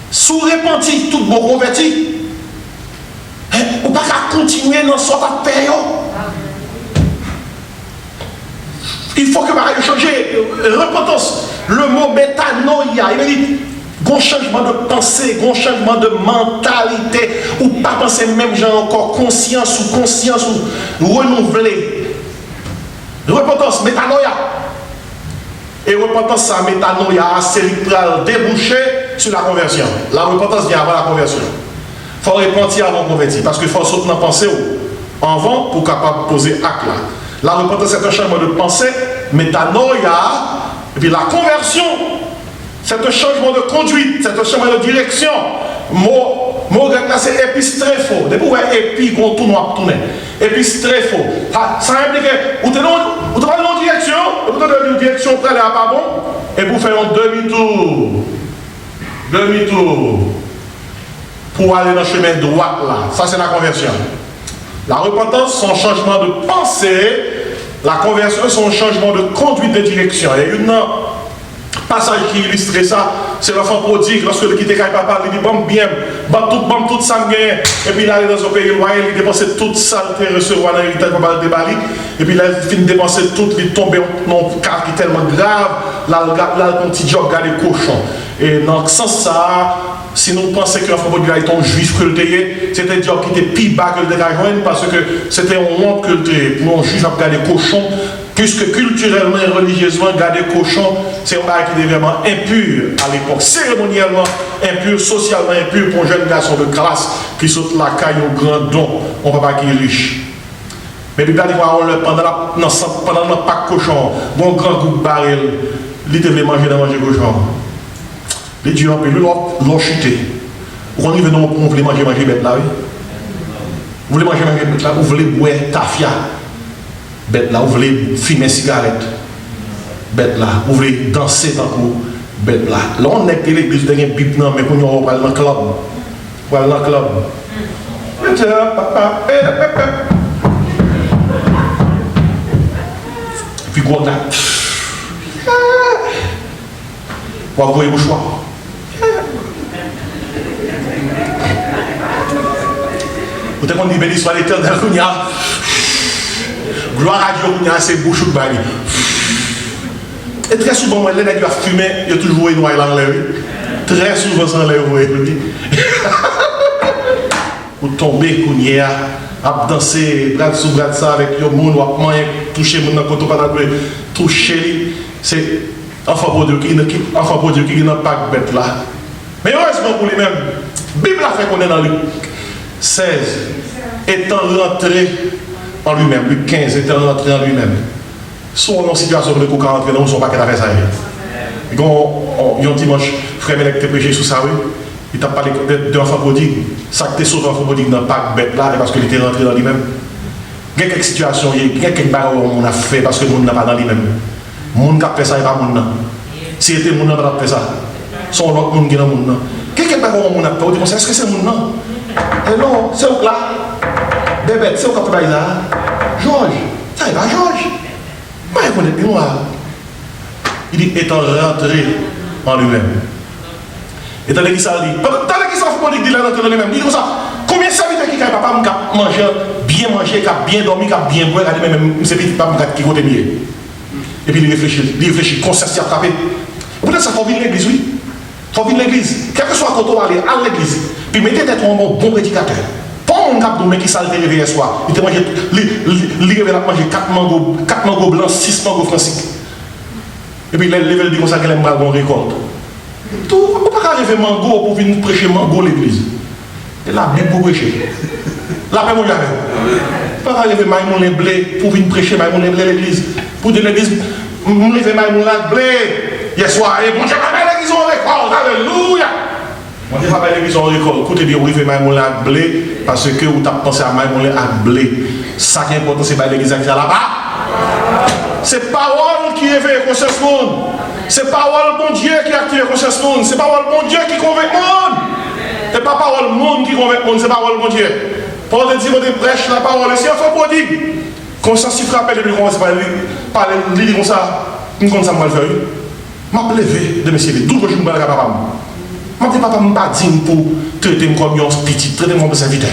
Sous repenti, tout bon converti, on ne peut pas continuer dans ce affaire. Il faut que ça change. Repentance, le mot métanoïa, il dit un changement de pensée, un changement de mentalité, ou pas penser même genre encore conscience ou renouveler. Repentance, métanoïa. Et repentance, ça, métanoïa, c'est littéral débouché sur la conversion. La repentance vient avant la conversion. Il faut repentir avant de convertir, parce qu'il faut soutenir penser avant pour capable poser acte là. La repentance, c'est un changement de pensée, métanoïa, et puis la conversion, c'est un changement de conduite, c'est un changement de direction. Mot grec là, c'est épistréphos. Depuis où est épi, qu'on tourne, on tourne. Épistréphos. Ça implique que vous avez une direction, vous avez une direction près de la pas bon, et vous faites un demi-tour, pour aller dans le chemin droit là. Ça, c'est la conversion. La repentance, c'est un changement de pensée. La conversion, c'est un changement de conduite de direction. Il y a un passage qui illustre ça. C'est l'enfant prodigue, lorsque il quitte papa, il dit bon bien, bon tout ça gagne. Et puis là, il est dans un pays loin, il dépense toute saleté recevoir dans l'héritage papa de Bali. Et puis là, il finit de dépenser tout, il tombe dans un cas qui est tellement grave. Là, un petit job, garder cochon. Et dans le sens ça, si nous pensons que l'enfant prodigue est un juif que le théier, c'était un job qui était plus bas que le dégageant parce que c'était un honte que le théier. Pour un juif à garder cochon, puisque culturellement et religieusement, garder cochon, c'est un bail qui était vraiment impur à l'époque, cérémoniellement impur, socialement impur pour un jeune garçon de classe qui saute la caille au grand don, on ne peut pas qu'il est riche. Mais puis, pendant le pack cochon, bon grand goût de baril, il devait manger cochon. Les dieux ont payé, l'ont chuté. Vous voulez manger bête là, oui? Vous voulez manger bête là, vous voulez boire tafia. Bête là, vous voulez fumer cigarette. Bête là, vous voulez danser dans le bête là. Là, on est que l'église de Bible, mais pour nous, on va aller dans le club. On va aller dans le club. Puis, gros, on va voir vos choix. Vous avez dit, béni soit l'Éternel, gloire à Dieu, c'est bouche de bail. Et très souvent, les nègres qui fument, ils ont toujours une noix dans l'air. Très souvent, sans l'air, vous voyez. Vous tombez, vous n'y à danser, bras sous bras ça avec le monde, ou à toucher mon côté, pas toucher. C'est enfin pour Dieu qui n'a pas de bête là. Mais heureusement pour lui-même, la Bible a fait qu'on est dans Luc 16, étant rentré en lui-même, Luc 15, étant rentré en lui-même. Soit dans une situation de coca rentré, non, ils ne sont pas qu'à faire ça. Et quand un dimanche, frère Mélèque te prêché sous ça, oui. Il t'a parlé d'enfant prodigue. Ça que t'es sauvé enfant prodigue n'a pas bête là, parce qu'il était rentré dans lui-même. Il y a quelques situations, il y a quelques barres qu'on a fait parce que le monde n'a pas dans lui-même. Le monde qui a fait ça, il n'y a pas le monde. Si c'était le monde qui a fait ça, son autre monde qui est dans le monde. Quelques barres qu'on a fait, on dit, est-ce que c'est le monde? Et non, c'est où là? Bébé, c'est où quand tu vas là? Georges, ça y va, Georges. Moi, je connais plus moi. Il dit, étant rentré en lui-même. Et tandis qu'il s'est dit, il dit là dans lui-même, il dit comme ça, combien de serviteurs qui papa m'a mangé, bien mangé, qui a bien dormi, qui a bien boire, il a dit même, c'est petit papa qui côté mieux. Et puis il réfléchit, conscience à frapper. Peut-être ça faut venir l'église, oui. Faut venir l'église. Quel que soit quand on va aller à l'église, puis mettez d'être un bon prédicateur. Pas un cap de qui s'est réveillé hier soir. Il t'a mangé, il a mangé 4 mangos blancs, 6 mangos français. Et puis il dit comme ça qu'il aime mal bon récolte. Tout, on ne peut pas arriver mango pour venir prêcher mango à l'église. Et la Bible pour prêcher. La paix, mon jamais. On ne peut pas arriver maïmon les blés pour venir prêcher maïmon les blés à l'église. Pour dire l'église, on lever maïmon les blés. Hier soir, et bon Dieu, l'église en récolte. Alléluia. Mon Dieu, pas l'église en récolte. Écoutez bien, on lever maïmon les blés parce que vous avez pensé à maïmon les blés. Ça qui est important, c'est pas l'église qui est là-bas. C'est parole qui réveille conscience monde. C'est parole bon Dieu qui active conscience monde. C'est parole bon Dieu qui convainc monde. C'est pas parole monde qui convainc monde, c'est parole bon Dieu. Pour te dire qu'on prêche la parole, c'est un faux prodigue. Conscience qui frappe et puis commence par lui comme ça. Comme ça, moi le faire. Je levé de mes CV. D'où je me bats avec papa. Je dis papa, je ne pas digne pour traiter comme un petit, traiter comme un serviteur.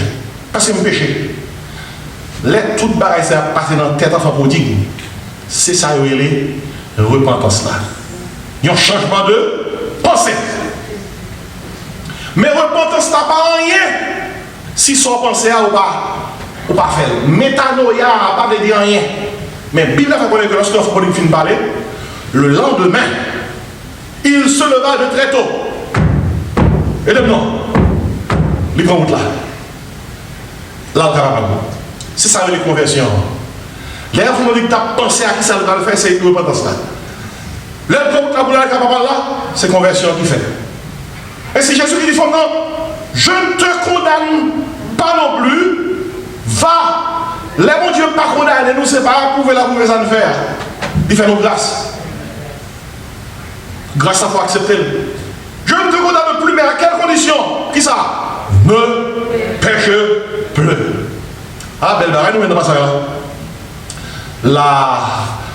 Parce que je péché. Toute bagaille s'est passé dans la tête enfant prodigue. C'est ça, il est repentance là. Il y a un changement de pensée. Mais repentance n'a pas rien si son pensée ou pas faire. Métanoïa n'a pas dire rien. Mais la Bible a fait connaître que lorsque l'enfant prodigue finit de parler, le lendemain, il se leva de très tôt. Et de non, il prend route là. Là, le carabin. C'est ça les conversions. Les enfants prodigue tu as pensé à qui ça va le faire, c'est repentance là. Le premier là, c'est conversion qui fait. Et si Jésus dit, non, je ne te condamne pas non plus, va. Les mon Dieu pas condamné, nous c'est pas approuver la mauvaise à nous faire. Il fait nos grâces. Grâce à faut accepter. Je ne te condamne plus, mais à quelles conditions? Qui ça? Ne pêche plus. Ah, belle barre, nous venons pas ça là.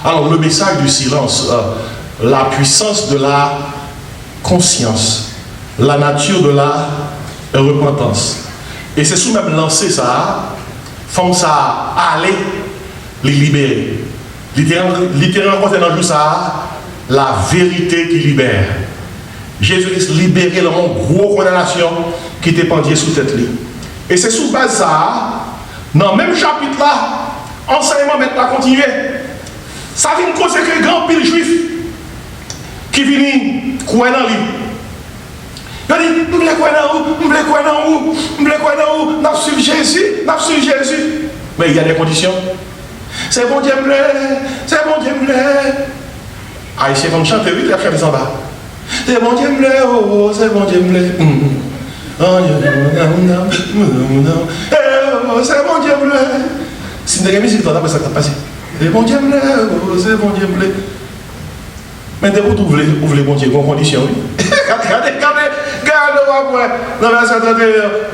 Alors, le message du silence. La puissance de la conscience, la nature de la repentance. Et c'est sous même lancer ça, font ça aller les libérer. Littéralement, quand on joue ça, la vérité qui libère. Jésus libérer le monde, gros condamnation qui était pendier sous tête. Et c'est sous base ça, dans le même chapitre là, enseignement maintenant continuer. Ça vient de cause que grand pile juif qui vient croire dans lui. Il dit, nous voulons croire dans où, nous voulons croire dans où, nous voulons croire dans où, nous suivons Jésus, nous suivons Jésus. Mais il y a des conditions. C'est bon Dieu me plaît, c'est bon Dieu me plaît. Ah, ici, on chante vite, la chante en bas. C'est bon Dieu me plaît, oh, c'est bon Dieu me plaît. C'est bon Dieu me plaît. Si vous avez mis, c'est ça qui a passé. C'est bon Dieu me plaît, oh, c'est bon Dieu me plaît. Mais dès que vous ouvrez bon Dieu, bonne condition, oui. Regardez, dans verset 31,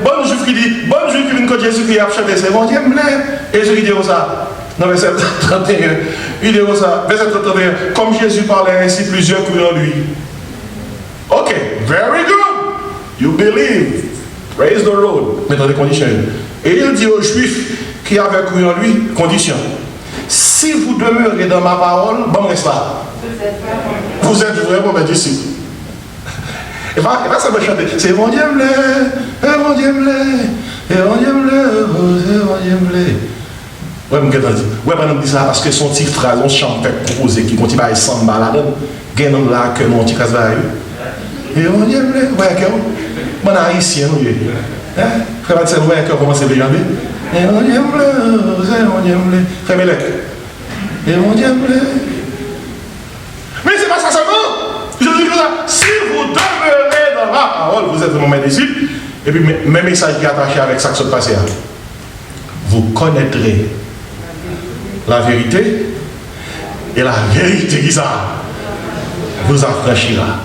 bonne juif qui dit, bonne juif qui vient quand Jésus qui a chanté, c'est bon Dieu me plaît. Et Jésus dit ça, dans verset 31, il dit ça, verset 31, comme Jésus parlait ainsi, plusieurs croyaient en lui. Ok, very good. You believe. Praise the Lord. Mais dans les conditions. Et il dit aux Juifs qui avaient cru en lui, condition. Si vous demeurez dans ma parole, bon reste là. Vous êtes vraiment mes disciples. Et pas ça me chanter. C'est mon Dieu me mon Dieu me mon Dieu me ouais, je me dis. Ouais, pas nous dire ça parce que son petit phrase, on chante composé qui continue à être sans balade. Gagnons là que nous on petit casse va et mon Dieu me ouais que mon haïtien nous hein frère Mathieu ouais que commencer à jamber et mon Dieu me frère Melek et mon Dieu me mais c'est pas ça seulement. Je dis que ça, si vous demeurez dans ma parole, vous êtes mon disciple. Et puis, mes messages qui sont attachés avec ça qui se passe, vous connaîtrez la vérité, et la vérité qui ça vous affranchira.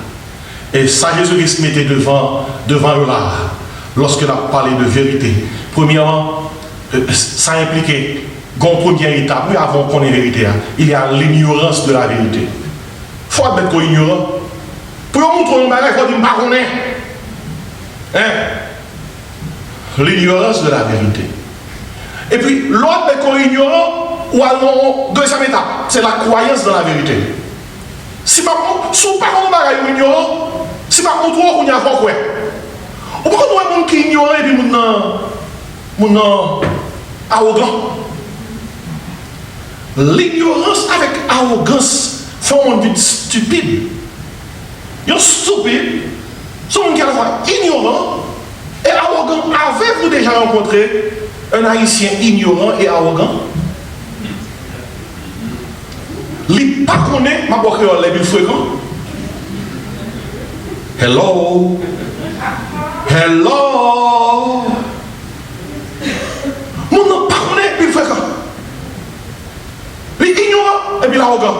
Et ça, Jésus-Christ mettait devant eux là, lorsqu'il a parlé de vérité. Premièrement, ça impliquait, une première étape, oui, avant qu'on ait la vérité, il y a l'ignorance de la vérité. Il faut être ignorant. Pour vous montrer un bagage, il faut dire que je ne l'ignorance de la vérité. Et puis, l'autre qu'on est ignorant, ou alors, deuxième étape, c'est la croyance dans la vérité. Si par contre, si vous ne parlez pas ignorant, si par contre, vous n'y a pas quoi. Ou pourquoi nous avons un monde qui est ignorant et puis nous sommes arrogants. L'ignorance avec arrogance fait un monde stupide. Ils sont stupides, sont un gars ignorant et arrogant. Avez-vous déjà rencontré un haïtien ignorant et arrogant? Il ne connaît pas, ma créole les plus fréquents. Hello. Hello. Mon ne pas connaît plus fréquent. Il est ignorant et puis l'arrogant.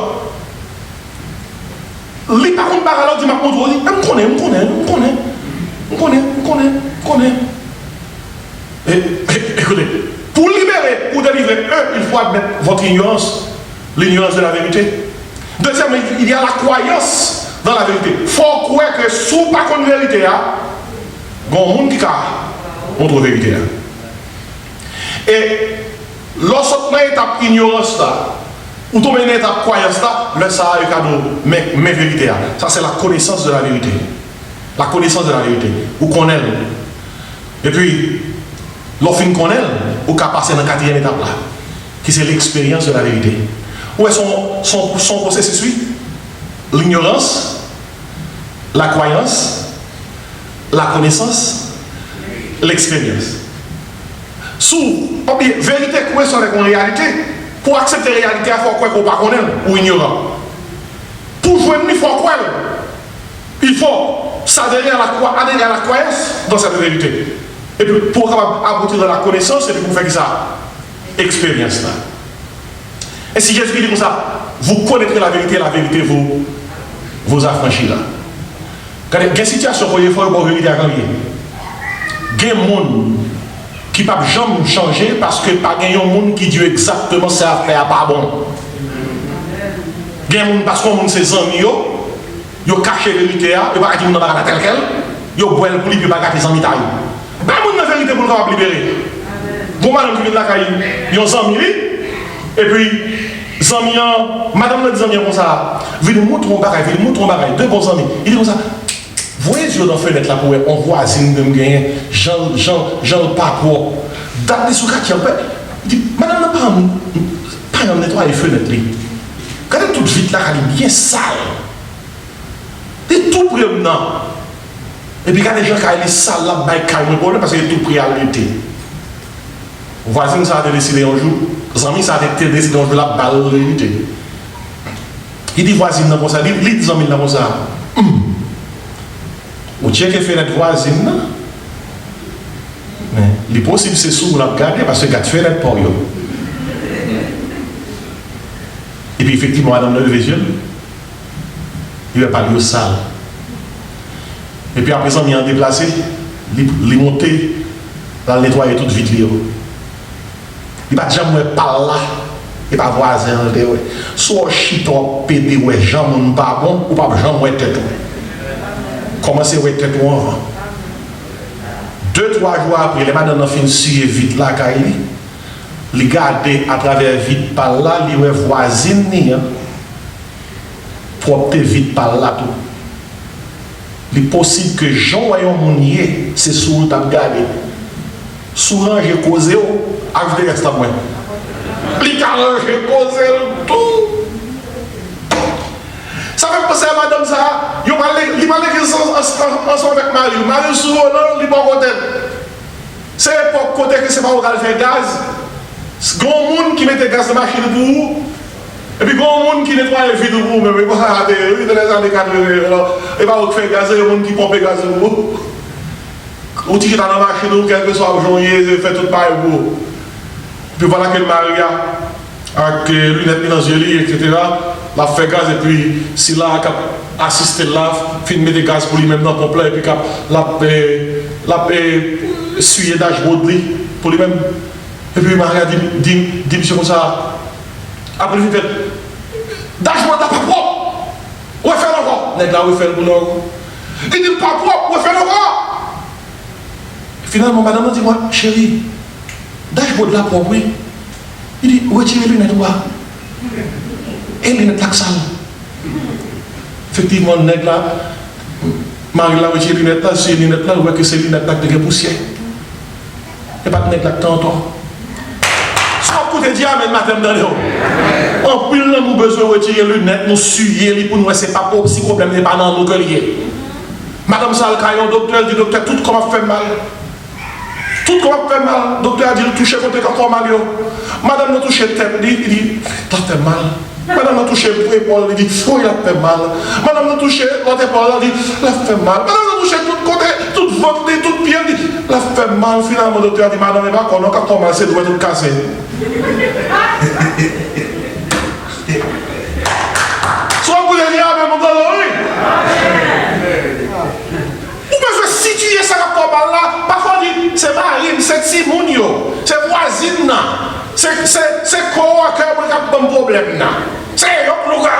Les parents par alors du m'a contrôlé, je connais. Écoutez, pour libérer, pour délivrer, il faut admettre votre ignorance, l'ignorance de la vérité. Deuxièmement, il y a la croyance dans la vérité. Il faut croire que sous pas contre la vérité, il y a un monde qui a contre la vérité. Et lorsqu'on a une étape ignorance là, ou tomber une étape croyance là, le ça a un cadeau, mais vérité. Ça c'est la connaissance de la vérité. La connaissance de la vérité. Ou qu'on aime. Et puis, lorsqu'on connaît, ou qu'à passer dans la quatrième étape là, qui c'est l'expérience de la vérité. Où est son processus suit? L'ignorance, la croyance, la connaissance, l'expérience. Sous, vérité correspond avec une réalité. Pour accepter la réalité, il faut croire qu'on ne connaît pas ou ignorant. Pour jouer, il faut croire. Il faut s'adhérer à la croyance dans cette vérité. Et puis pour aboutir à la connaissance, et puis pour faire ça, expérience là. Et si Jésus dit comme ça, vous connaîtrez la vérité vous affranchira. Quand il y a une situation où il faut une vérité à gagner, il y a des gens qui ne peuvent jamais changer parce que pas un monde qui dit exactement ça faire pas bon. Il y a des gens parce que ses amis, ils ont caché la vérité, ils ne peuvent pas dire que tel quel, ils ont boire pour lui, ils ne peuvent pas gâter les amis. Pas de vérité pour nous libérer. Bon, madame qui vient de la caille, ils ont des amis, et puis, madame l'a dit amis comme ça, il montre un bagage, deux bons amis. Il dit comme ça, voyez Dieu dans la fenêtre là pour on voisine de me gagner, Jean Papo, d'après ce quartier, il dit, madame n'a pas un nettoyer les fenêtres. Quand elle est toute vite là, elle est bien sale. Elle est tout prévenant. Et puis quand les gens qui sont sales là, ils parce qu'elle est tout prêt à lutter. Voisine, ça a décidé un jour. Les amis, ça a décidé un jour là, balle de lutter. Il dit voisine, comme ça, il dit des amis comme ça. Ou tu as fait notre voisine, mais il est possible que c'est sous la garder parce que tu as fait notre pour eux. Et puis effectivement, madame le levé yeux, il va parler au sale. Et puis après ça, il est déplacé, il est monté, il a nettoyé toute vite. Il va jamais par là, il va voisin. Soit chito pédé, ouais, jamais pas bon, ou pas jamais tête. Commencez à être tout avant. 2-3 jours après, les madames ont fini suivre vite là, ils regardent à travers vite par là, ils voient voisine. faut te vite par là tout. Il est possible que Jean Wayon Mounier, c'est sous le tap gardé. Sous ranger causé, avec des restes à moi. Il a rangé causé tout. Ça fait penser à madame ça. Il m'a l'église ensemble avec Marie. Marie sous Hollande, il m'a côté. C'est l'époque côté que c'est pas où elle fait gaz. Il y a un monde qui met gaz dans la machine pour vous. Et puis il y a un monde qui nettoie les vides pour vous. Mais il y a des années 80. Il va vous faire gaz, il y a un monde qui pompe gaz pour vous. Ou tu es dans la machine, quel que soit le jour, il fait tout pareil pour vous. Puis voilà que Maria, avec lunettes dans les yeux, etc., l'a fait gaz et puis si là, assisté là, filmer des gaz pour lui-même dans le pompe là, et puis l'a suyer dashboard pour lui-même. Et puis Maria dit monsieur comme ça, après il fait dashboard n'est pas propre, où est fait encore? N'est là où est fait pour nous? Il dit pas propre, où est fait encore? Finalement, madame dit moi, chérie, dashboard là propre, oui. Il dit, retirez les lunettes là. Et les lunettes là sale. Effectivement, le nègre là, Marie là, retiré les lunettes là, c'est les lunettes là, on voit que c'est les lunettes là qui ont poussière. Et pas de nègre là qui t'entend. Soit pour te dire, mais madame dans les hauts. En plus, nous avons besoin de retirer les lunettes, nous suyer pour nous, c'est pas pour si problème n'est pas dans nos gueuliers. Madame Salcaillon, docteur, dit docteur, tout comment fait mal. Tout comme fait mal, le docteur a dit toucher contre quand mal. Madame a touché tête, il dit t'as fait mal. Madame a touché l'épaule, il dit oh il a fait mal. Madame a touché l'autre épaule, il dit il a fait mal. Madame a touché tout côté, tout ventre, tout pied, il dit il a fait mal. Finalement le docteur a dit madame n'est pas qu'on a quand mal, c'est doit tout casser. Soit vous allez dire mais mon oui. Situer ça comme là, parfois c'est Marine, c'est Timounio, c'est voisine, c'est quoi qui a un problème. C'est un problème,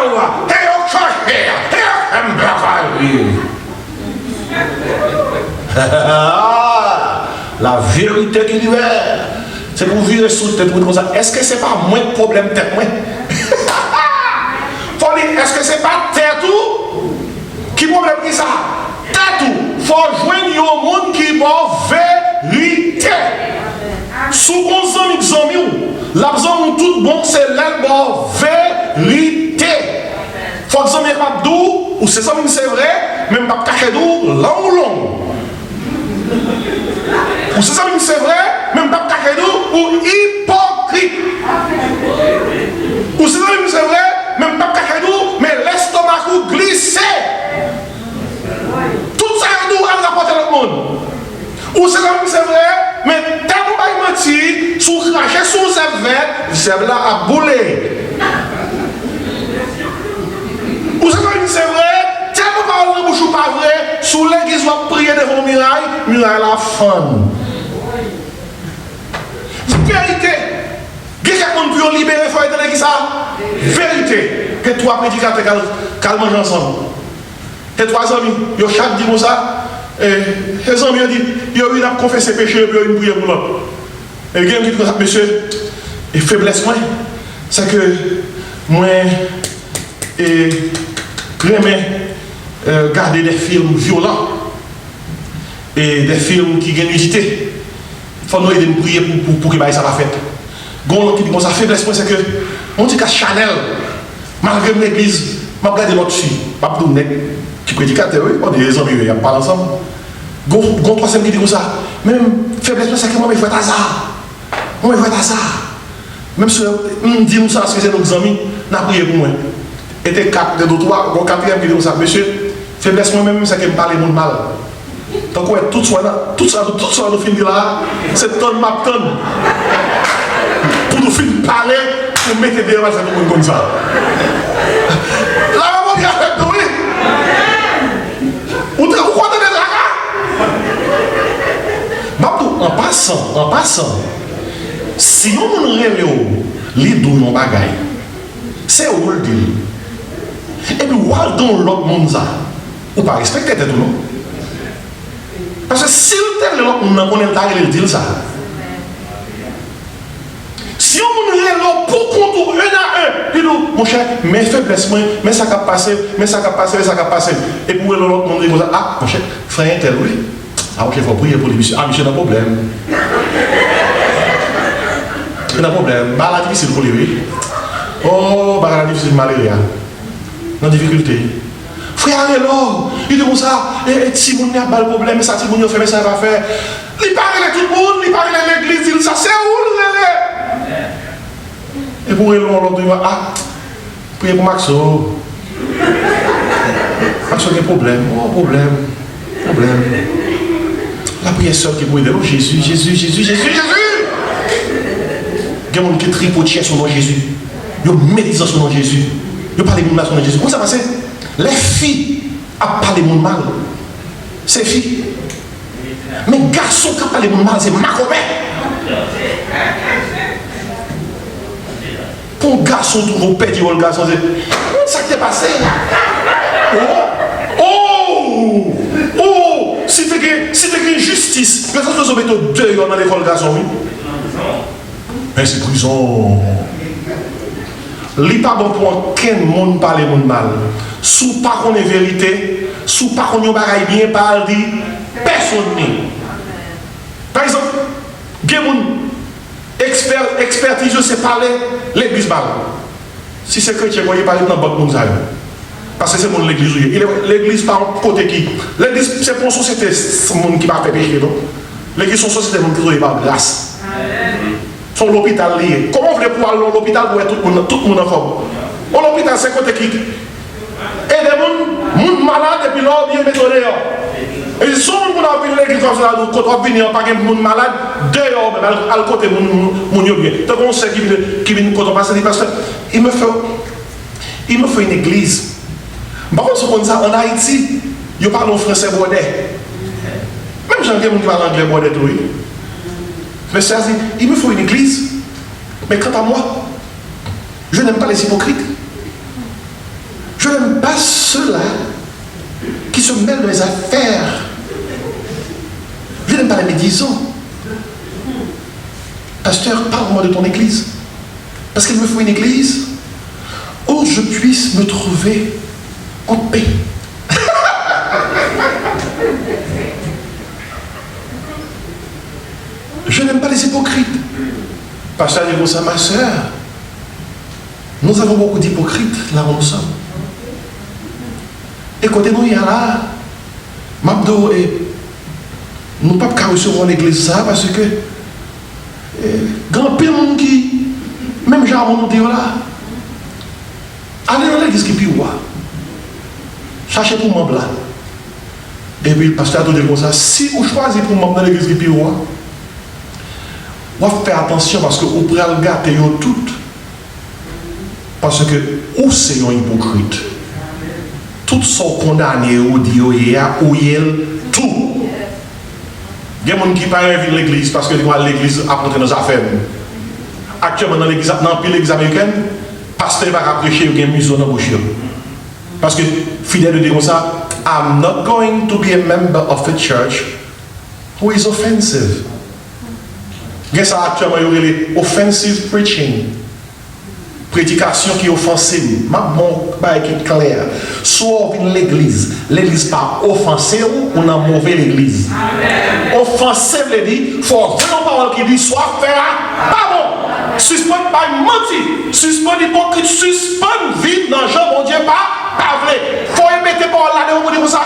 la vérité qui libère, c'est pour virer sous tête comme ça. Est-ce que c'est pas moins de problème tête moi? Est-ce que c'est pas tête tout? Qui problème qui ça? Tête tout. Il faut joindre au monde qui est vérité. Sous qu'on examine, l'absence tout bon, c'est la vérité. Il faut examiner pas d'où, ou c'est ça, c'est vrai, même pas cacher d'où, long ou long. Ou c'est ça, c'est vrai, même pas cacher d'où, ou hypocrite. Ou c'est ça, c'est vrai, même pas cacher d'où, mais l'estomac ou glisser. Tout ça est d'où à rapporter l'autre monde. Ou c'est vrai, mais tellement pas menti, sous cracher sous cette là à bouler. Ou c'est vrai, tellement pas en bouche ou pas vrai, sous l'église va prier devant muraille la femme. Vérité. Quelqu'un peut libérer, il faut être l'église ça. Vérité. Que trois prédicateurs qui mangent ensemble. Et trois amis, ils ont chaque dit comme ça. Et les amis ont dit, ils ont confessé péché, et ils ont prié pour l'autre. Et quelqu'un qui dit comme ça, monsieur, et faiblesse, moi, c'est que moi, et j'aime garder des films violents et des films qui gagnent nudité. Il faut nous aider à prier pour que ça va faire. Gon qui dit comme ça, faiblesse, moi, c'est que, on dit qu'à Chanel, malgré l'église, je regarde l'autre fille, pas pour nous, qui prédicateur, oui, on est des amis, ils parlent ensemble. Gon troisième qui dit comme ça, même faiblesse, c'est que moi, je fais hasard. Moi, je fais hasard. Même si on dit nous ça, parce que c'est nos amis, on a prié pour moi. Et t'es quatre, de trois, gon quatrième qui dit comme ça, monsieur, faiblesse moi-même, c'est que je parle mon mal. Donc, ouais, tout ça, nous finit là, c'est tonne ma tonne. Pour nous finir parler, pour mettre des mal, ça nous comme ça. Là, on va avec nous, oui. Vous croyez des dragons? En passant, si on nous réveille, les deux non bagaille, c'est où le dit. Et puis, où dans l'autre monde, ça, ou pas respecter tout le monde. Parce que si le tel l'autre monde, on est là, il dit ça. Si on est là pour contour un à un, il dit, mon cher, mais faiblesse, mais ça va passer, mais ça va passer, mais ça va passer. Et pour l'autre monde, il dit, ah, mon cher, frère, tel, oui. Ah, ok, il faut prier pour lui, monsieur. Ah, monsieur, il y a un problème. Il y a un problème. Bah, la difficile pour lui, oui. Oh, bah, la difficile, malaria. Dans difficulté. Frère, alors, il dit comme ça, et si mon n'a pas le problème, ça, si mon n'a fait, mais ça va faire. Il parle à tout le monde, il parle à l'église, il dit ça, c'est où le. Et pour l'autre, il va, ah, priez pour Maxo. Maxo a un problème. Oh, problème. La prière seule qui peut aider, oh, Jésus. Il y a des gens qui tripotent son nom Jésus. Ils méditent son nom Jésus. Ils parlent de son nom Jésus. Comment ça passe? Les filles a parlé de mal. C'est filles. Mais les garçons qui parlent de mal, c'est Mahomet. Pour un garçon, tout le père dit au garçon, c'est ça qui est passé. Oh! Si tu as une justice, les autres ont mis deux dans l'école garçon, oui. Mais c'est prison. Il n'est pas bon pour aucun monde parler de mal. Sous pas qu'on est vérité, sous pas qu'on y a bien parlé, personne n'est. Par exemple, il y a des expertise, c'est parler l'église parle. Si c'est chrétien, il parle dans le bon monde. Parce que c'est mon l'église. L'église parle côté qui. L'église, c'est pour une société, c'est le monde qui va faire péché. L'église, c'est une société qui va faire grâce. Son l'hôpital lié. Comment vous voulez pouvoir aller à l'hôpital pour être tout le monde en forme? L'hôpital, c'est côté qui. Et des gens malades, et puis là, bien méthodés. Et si on a vu l'église comme ça, quand on va venir par un monde malade, dehors, même à côté de mon bien. Donc on sait qui vient quand on passe, dit pasteur, il me fait une église. Par contre, ce qu'on dit en Haïti, ils parlent en français bordet. Même j'ai quelqu'un qui parle anglais bordet, oui. Mais c'est ainsi, il me faut une église. Mais quant à moi, je n'aime pas les hypocrites. Je n'aime pas ceux-là qui se mêlent dans les affaires. Je n'aime pas les médisants. Pasteur, parle-moi de ton église. Parce qu'il me faut une église où je puisse me trouver en paix. Je n'aime pas les hypocrites. Pasteur dit ça, ma soeur. Nous avons beaucoup d'hypocrites là où nous sommes. Écoutez-nous, il y a là, Mabdo, et nous ne pouvons pas recevoir l'église ça parce que grand pire monde qui, même genre on dit là, allez dans l'église qui est pire, cherchez pour membre là. Et puis le pasteur a dit comme ça, si vous choisissez pour membre dans l'église qui est pire, vous faire attention parce que vous pouvez le gâter tout. Parce que où c'est un hypocrite. Tout sont condamnés ou dit ou tout. Il y a des gens qui ne pas venir à l'église parce que l'église a apporté nos affaires. Actuellement dans l'église américaine, le pasteur va prêcher il y a un museau dans la bouche. Parce que fidèle de dire comme ça, I'm not going to be a member of a church who is offensive. Qu'est-ce que actuellement il y a offensive preaching. Prédication qui est offensive, mon bail qui est clair. Soit on l'église pas offensée ou on a mauvais l'église. Offensive, il dit, il faut avoir une parole qui dit, soit faire, pas bon. Suspend pas menti, suspend hypocrite, suspend vide dans Jean, mon Dieu, pas vrai. Il faut y mettre par là, on dit comme ça.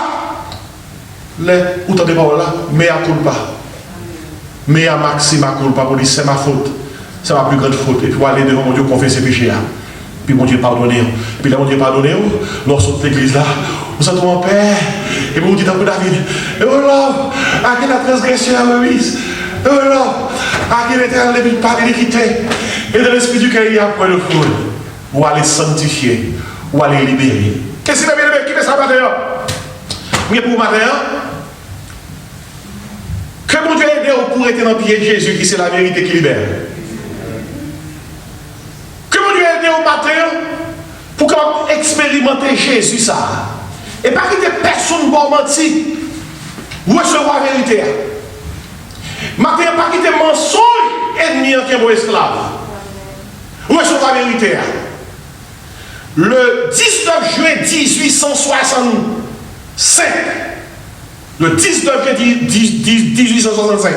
Les, où t'as des paroles là, mais à culpa. Mais à Maxime à culpa pour dire, c'est ma faute. C'est ma plus grande faute. Et puis, aller devant mon Dieu confesser ses péchés. Puis, mon Dieu pardonner. Puis, là, mon Dieu pardonner. Lorsqu'on est l'église là, vous êtes mon père. Et vous dites à David, oh là, à qui la transgression à Moïse. Oh là, à qui l'éternel n'est pas d'équité. Et de l'esprit du cœur, il y a point de foule. Ou aller sanctifier, ou aller libérer. Qu'est-ce que c'est bien aimé? Qui fait ça matin? Mais pour matin, que mon Dieu aide pour être dans le pied de Jésus, qui c'est la vérité qui libère. Au matin pour expérimenter Jésus ça et pas quitter personne pour mentir recevoir la vérité matin pas quitter mensonge ennemi qui est mon esclave Recevoir la vérité. Le 19 juin 1865, le 19 juin 1865,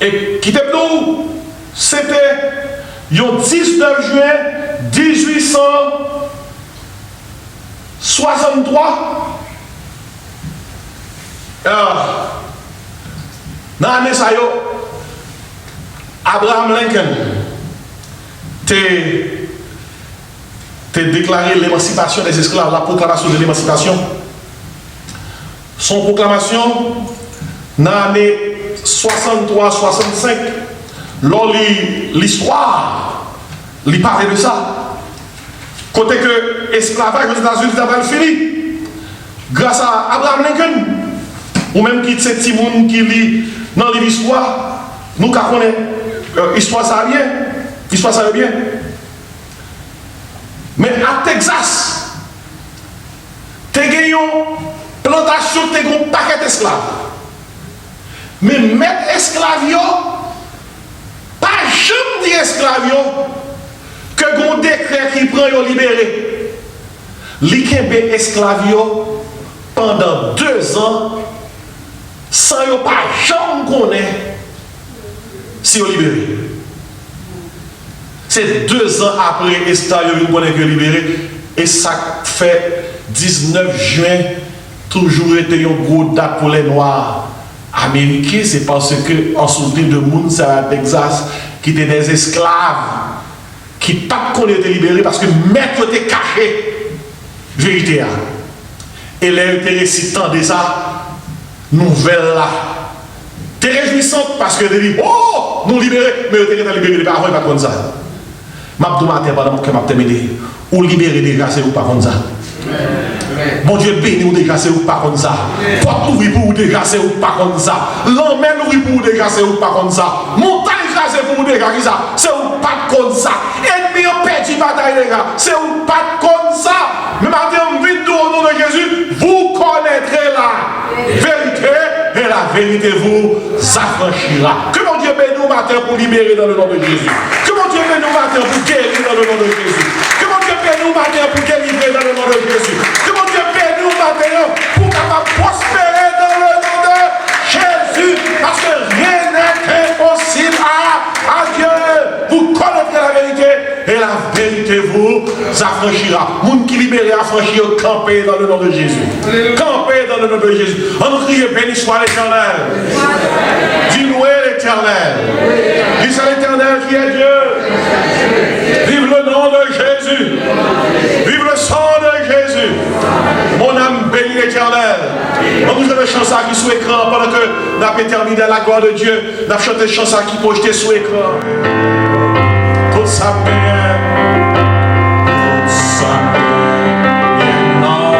et qui nous, c'était le 19 juin 1863. Dans l'année ça, Abraham Lincoln t'a déclaré l'émancipation des esclaves, la proclamation de l'émancipation. Son proclamation, dans l'année 63-65, lors l'histoire, il parlait de ça. Côté que l'esclavage aux États-Unis n'a fini. Grâce à Abraham Lincoln, ou même qui c'est petit monde qui lit dans l'histoire, nous connaissons l'histoire ça va bien. L'histoire ça va bien. Mais à Texas, tu as une plantation, tu as un paquet d'esclaves. Mais mettre esclaves, pas jamais dire esclaves, que un décret qui prend et libéré. L'Ikembe esclaves pendant 2 ans, sans yon pas jamais connaître si yon libéré. C'est 2 ans après esclaves yon connaît que libéré. Et ça fait 19 juin, toujours été une grosse date pour les Noirs américains. C'est parce que en soutien de monde, ça à Texas, qui étaient des esclaves, qui pas qu'on était libérés parce que maître était caché. Vérité. Et l'intéressant de ça, nouvelle là. T'es réjouissante parce que tu dis, oh, nous libérés, mais tu es libéré avant, pas comme ça. M'abdou matin, pendant que m'a terminé, ou libéré déjà, c'est ou pas comme ça. Mon Dieu béni ou déjà, c'est ou pas comme ça. Porte ouvrir pour ou déjà, c'est ou pas comme ça. L'emmène ouvrir pour ou déjà, c'est ou pas comme ça. Montagne c'est pour ou déjà, c'est ou pas comme ça. Ennemi en perdu bataille, les gars, c'est ou pas comme ça. Mais maintenant, au nom de Jésus, vous connaîtrez la vérité et la vérité vous affranchira. Que mon Dieu bénisse matin pour libérer dans le nom de Jésus. Que mon Dieu bénisse matin pour guérir dans le nom de Jésus. Que mon Dieu bénisse matin pour délivrer dans le nom de Jésus. Que mon Dieu bénisse matin pour capable prospérer dans le nom de Jésus. Parce que rien n'est impossible à Dieu. Vous connaîtrez la vérité et la vérité vous affranchira. Moun qui libéré affranchi, campé dans le nom de Jésus. Campé dans le nom de Jésus. On crie béni soit l'Éternel. Dis loué l'Éternel. Dis c'est l'Éternel qui est Dieu. Vive le nom de Jésus. Vive le sang de Jésus. Mon âme bénit l'Éternel. On vous a des chansons qui sont écran pendant que nous avons terminé la gloire de Dieu. Nous avons chanté des chansons qui projetées sur écran. Tout ça bien. Tout ça bien. Non.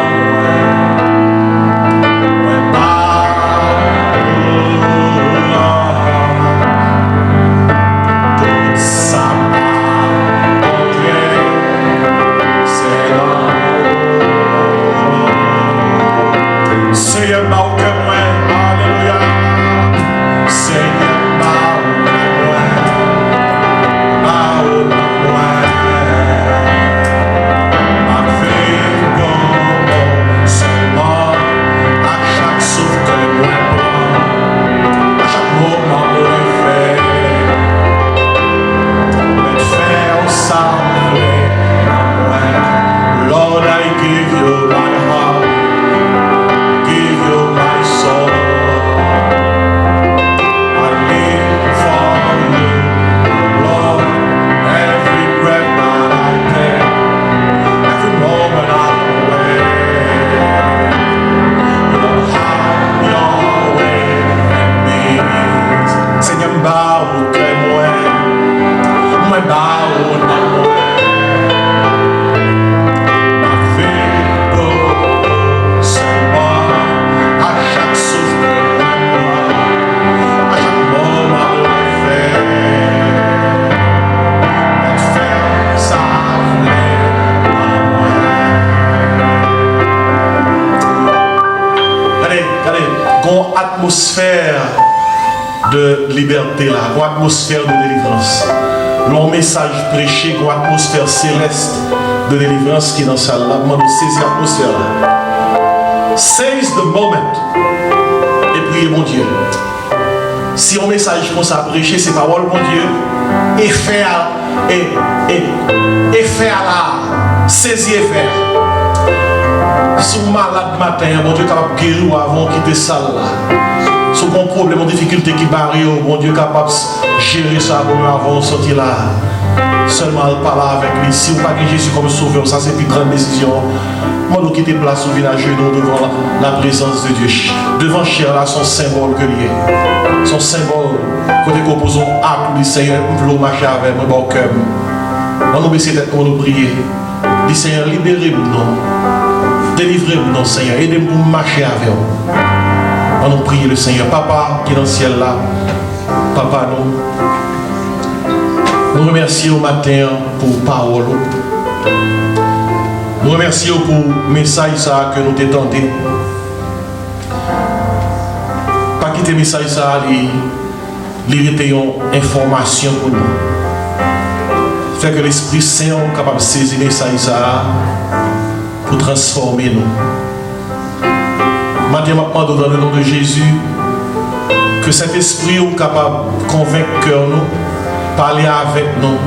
Tout ça Seigneur, ma au cœur, alléluia. Seigneur, ma au de liberté là, une atmosphère de délivrance. L'on message prêché, une atmosphère céleste de délivrance qui est dans sa salle là. Moi, nous saisir l'atmosphère là. Seize the moment et priez mon Dieu. Si on message comme ça prêcher, c'est parole mon Dieu, et faire et faire là, saisir et faire. Si vous malade matin, mon Dieu capable de guérir avant de quitter ça là. Si vous avez un problème, une difficulté qui barre, mon Dieu capable de gérer ça avant de sortir là. Seulement parler avec lui. Si vous n'avez pas Jésus comme sauveur, ça c'est une grande décision. Moi, nous quitter place au village devant la présence de Dieu. Devant cher là, son symbole que lui est. Son symbole, quand nous composons acte du Seigneur, nous voulons marcher avec moi, bon cœur. On nous baisse tête pour nous prier. Dis Seigneur, libérez-nous. Délivrez-nous, Seigneur. Aidez-nous pour marcher avec vous. On nous prie le Seigneur. Papa qui est dans le ciel là. Papa, nous remercions au matin pour parole. Nous remercions pour le message que nous t'étendons. Pas quitter le message, il était une information pour nous. Fait que l'Esprit Saint est capable de saisir le message pour transformer nous. Maintenant, je demande dans le nom de Jésus que cet esprit est capable de convaincre nous, parler avec nous,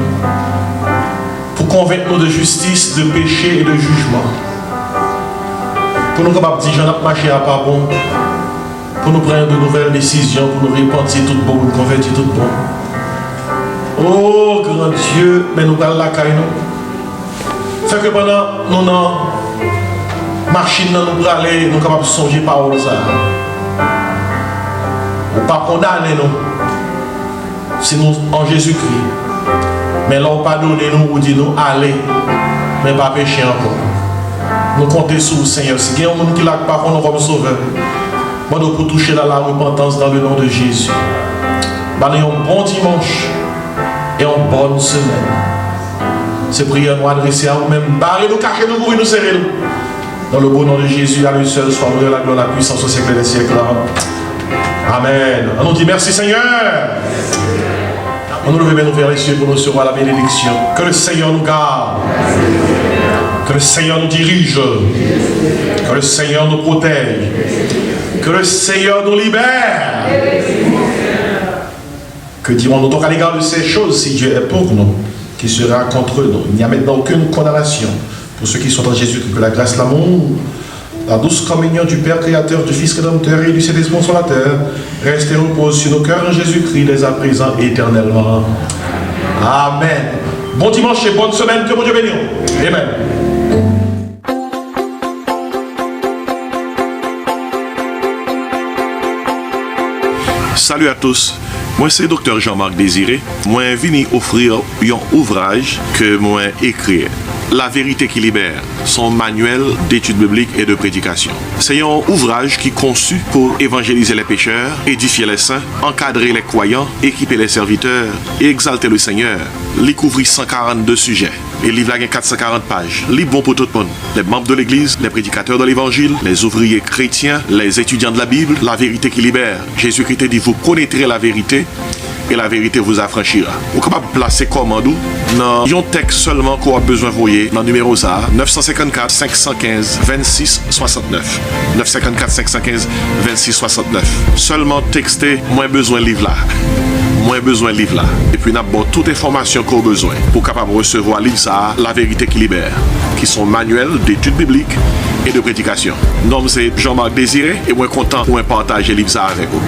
pour convaincre nous de justice, de péché et de jugement. Pour nous capables de dire, j'en ai marché à pas bon, pour nous prendre de nouvelles décisions, pour nous repentir tout bon, pour nous convertir tout bon. Oh grand Dieu, mais nous allons la caille nous. Fait que pendant nous non machine nous pour aller, nous capables de songer parole ça. Ou pas condamner nous. Si nous en Jésus-Christ. Mais là on pardonner nous ou dit nous allez, mais pas pécher encore. Nous comptons sur le Seigneur. Si il y a un monde qui l'a pas nous comme sauveur. Moi nous pour toucher dans la repentance dans le nom de Jésus. Bah nous un bon dimanche et une bonne semaine. Ces prières nous adressées à nous-mêmes. Barrez-nous, cachez-nous, couvrez-nous, serrez-nous. Dans le beau nom de Jésus, à lui seul, soit la gloire, la puissance au siècle des siècles. Amen. On nous dit merci Seigneur. On nous lève nous vers les cieux pour nous recevoir la bénédiction. Que le Seigneur nous garde. Que le Seigneur nous dirige. Que le Seigneur nous protège. Que le Seigneur nous libère. Que dirons-nous donc à l'égard de ces choses si Dieu est pour nous, qui sera contre nous? Il n'y a maintenant aucune condamnation pour ceux qui sont en Jésus, que la grâce, l'amour, la douce communion du Père créateur, du Fils rédempteur et du Saint-Esprit sur la terre reste et repose sur nos cœurs en Jésus-Christ, dès à présent et éternellement. Amen. Bon dimanche et bonne semaine, que mon Dieu bénisse. Amen. Salut à tous. Moi c'est Dr Jean-Marc Désiré. Moi venu offrir un ouvrage que moi écrit. La vérité qui libère, son manuel d'études bibliques et de prédication. C'est un ouvrage qui est conçu pour évangéliser les pécheurs, édifier les saints, encadrer les croyants, équiper les serviteurs et exalter le Seigneur. Il couvre 142 sujets. Et le livre a 440 pages. Livre bon pour tout le monde. Les membres de l'église, les prédicateurs de l'évangile, les ouvriers chrétiens, les étudiants de la Bible, la vérité qui libère. Jésus-Christ dit, vous connaîtrez la vérité et la vérité vous affranchira. Vous êtes capable de placer commande dans un texte seulement qu'on a besoin de voyer dans le numéro ça 954 515 26 69 954 515 26 69. Seulement texter moins besoin de livre là. Moins besoin de livre là. Et puis, nous avons toute information qu'on a besoin pour capable recevoir livre ça, la vérité qui libère, qui sont manuels d'études bibliques et de prédication. Nom c'est Jean-Marc Désiré et moi content pour partager livre ça avec vous.